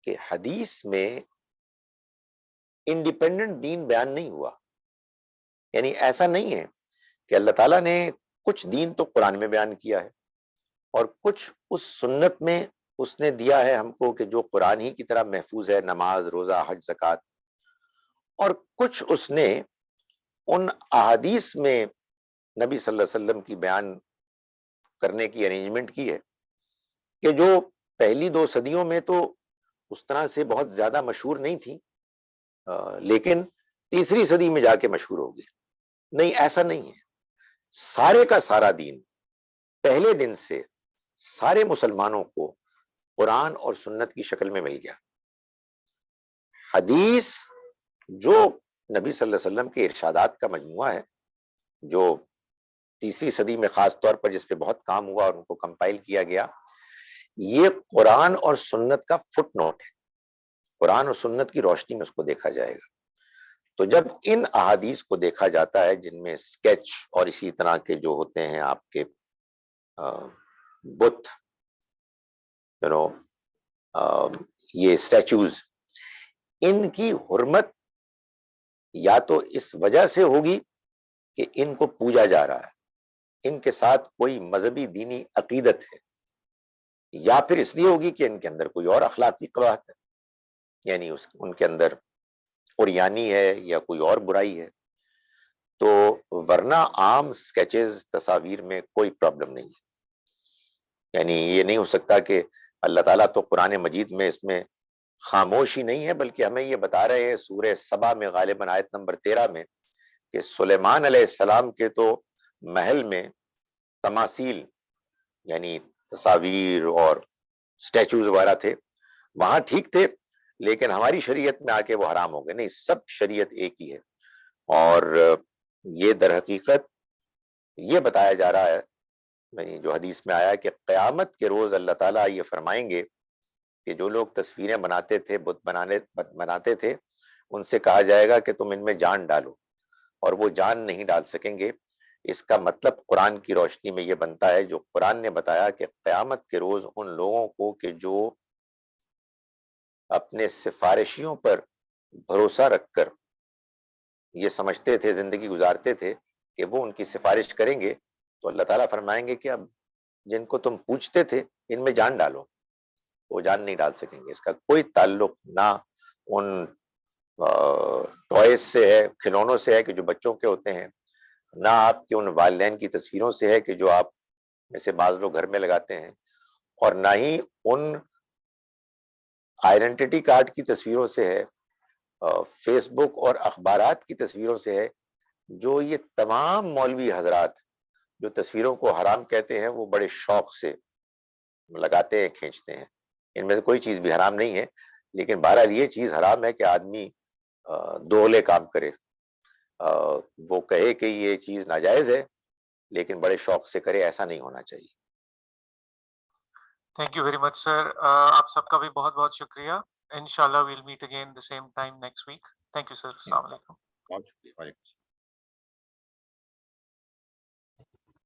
کہ حدیث میں انڈیپینڈنٹ دین بیان نہیں ہوا. یعنی ایسا نہیں ہے کہ اللہ تعالیٰ نے کچھ دین تو قرآن میں بیان کیا ہے اور کچھ اس سنت میں اس نے دیا ہے ہم کو کہ جو قرآن ہی کی طرح محفوظ ہے، نماز، روزہ، حج، زکوٰۃ، اور کچھ اس نے ان احادیث میں نبی صلی اللہ علیہ وسلم کی بیان کرنے کی ارینجمنٹ کی ہے کہ جو پہلی 2 صدیوں میں تو اس طرح سے بہت زیادہ مشہور نہیں تھی، لیکن تیسری صدی میں جا کے مشہور ہو گئی. نہیں، ایسا نہیں ہے. سارے کا سارا دین پہلے دن سے سارے مسلمانوں کو قرآن اور سنت کی شکل میں مل گیا. حدیث جو نبی صلی اللہ علیہ وسلم کے ارشادات کا مجموعہ ہے، جو تیسری صدی میں خاص طور پر جس پہ بہت کام ہوا اور ان کو کمپائل کیا گیا، یہ قرآن اور سنت کا فٹ نوٹ ہے. قرآن اور سنت کی روشنی میں اس کو دیکھا جائے گا. تو جب ان احادیث کو دیکھا جاتا ہے جن میں اسکیچ اور اسی طرح کے جو ہوتے ہیں آپ کے بت، یہ اسٹیچوز، ان کی حرمت یا تو اس وجہ سے ہوگی کہ ان کو پوجا جا رہا ہے، ان کے ساتھ کوئی مذہبی دینی عقیدت ہے، یا پھر اس لیے ہوگی کہ ان کے اندر کوئی اور اخلاقی قباحت ہے، یعنی ان کے اندر اوریانی ہے یا کوئی اور برائی ہے. تو ورنہ عام سکیچز، تصاویر میں کوئی پرابلم نہیں ہے. یعنی یہ نہیں ہو سکتا کہ اللہ تعالیٰ تو قرآن مجید میں اس میں خاموشی نہیں ہے، بلکہ ہمیں یہ بتا رہے ہیں سورہ سبا میں غالباً آیت نمبر 13 میں کہ سلیمان علیہ السلام کے تو محل میں تماثیل یعنی تصاویر اور سٹیچوز وغیرہ تھے، وہاں ٹھیک تھے، لیکن ہماری شریعت میں آ کے وہ حرام ہو گئے. نہیں، سب شریعت ایک ہی ہے. اور یہ در حقیقت یہ بتایا جا رہا ہے، یعنی جو حدیث میں آیا کہ قیامت کے روز اللہ تعالیٰ یہ فرمائیں گے کہ جو لوگ تصویریں بناتے تھے، بت بناتے تھے، ان سے کہا جائے گا کہ تم ان میں جان ڈالو، اور وہ جان نہیں ڈال سکیں گے. اس کا مطلب قرآن کی روشنی میں یہ بنتا ہے جو قرآن نے بتایا کہ قیامت کے روز ان لوگوں کو کہ جو اپنے سفارشیوں پر بھروسہ رکھ کر یہ سمجھتے تھے، زندگی گزارتے تھے کہ وہ ان کی سفارش کریں گے، تو اللہ تعالیٰ فرمائیں گے کہ اب جن کو تم پوچھتے تھے ان میں جان ڈالو، وہ جان نہیں ڈال سکیں گے. اس کا کوئی تعلق نہ ان ٹوائز سے ہے، کھلونوں سے ہے کہ جو بچوں کے ہوتے ہیں، نہ آپ کے ان والدین کی تصویروں سے ہے کہ جو آپ میں سے بعض لوگ گھر میں لگاتے ہیں، اور نہ ہی ان آئیڈینٹی کارڈ کی تصویروں سے ہے، فیس بک اور اخبارات کی تصویروں سے ہے. جو یہ تمام مولوی حضرات جو تصویروں کو حرام کہتے ہیں، وہ بڑے شوق سے لگاتے ہیں، کھینچتے ہیں. ان میں سے کوئی چیز بھی حرام نہیں ہے، لیکن بہرحال یہ چیز حرام ہے کہ آدمی دوغلے کام کرے، وہ کہے کہ یہ چیز ناجائز ہے لیکن بڑے شوق سے کرے. ایسا نہیں ہونا چاہیے. Thank you very much sir. آپ سب کا بھی بہت بہت شکریہ. انشاءاللہ we'll meet again the same time next week. Thank you sir. السلام علیکم.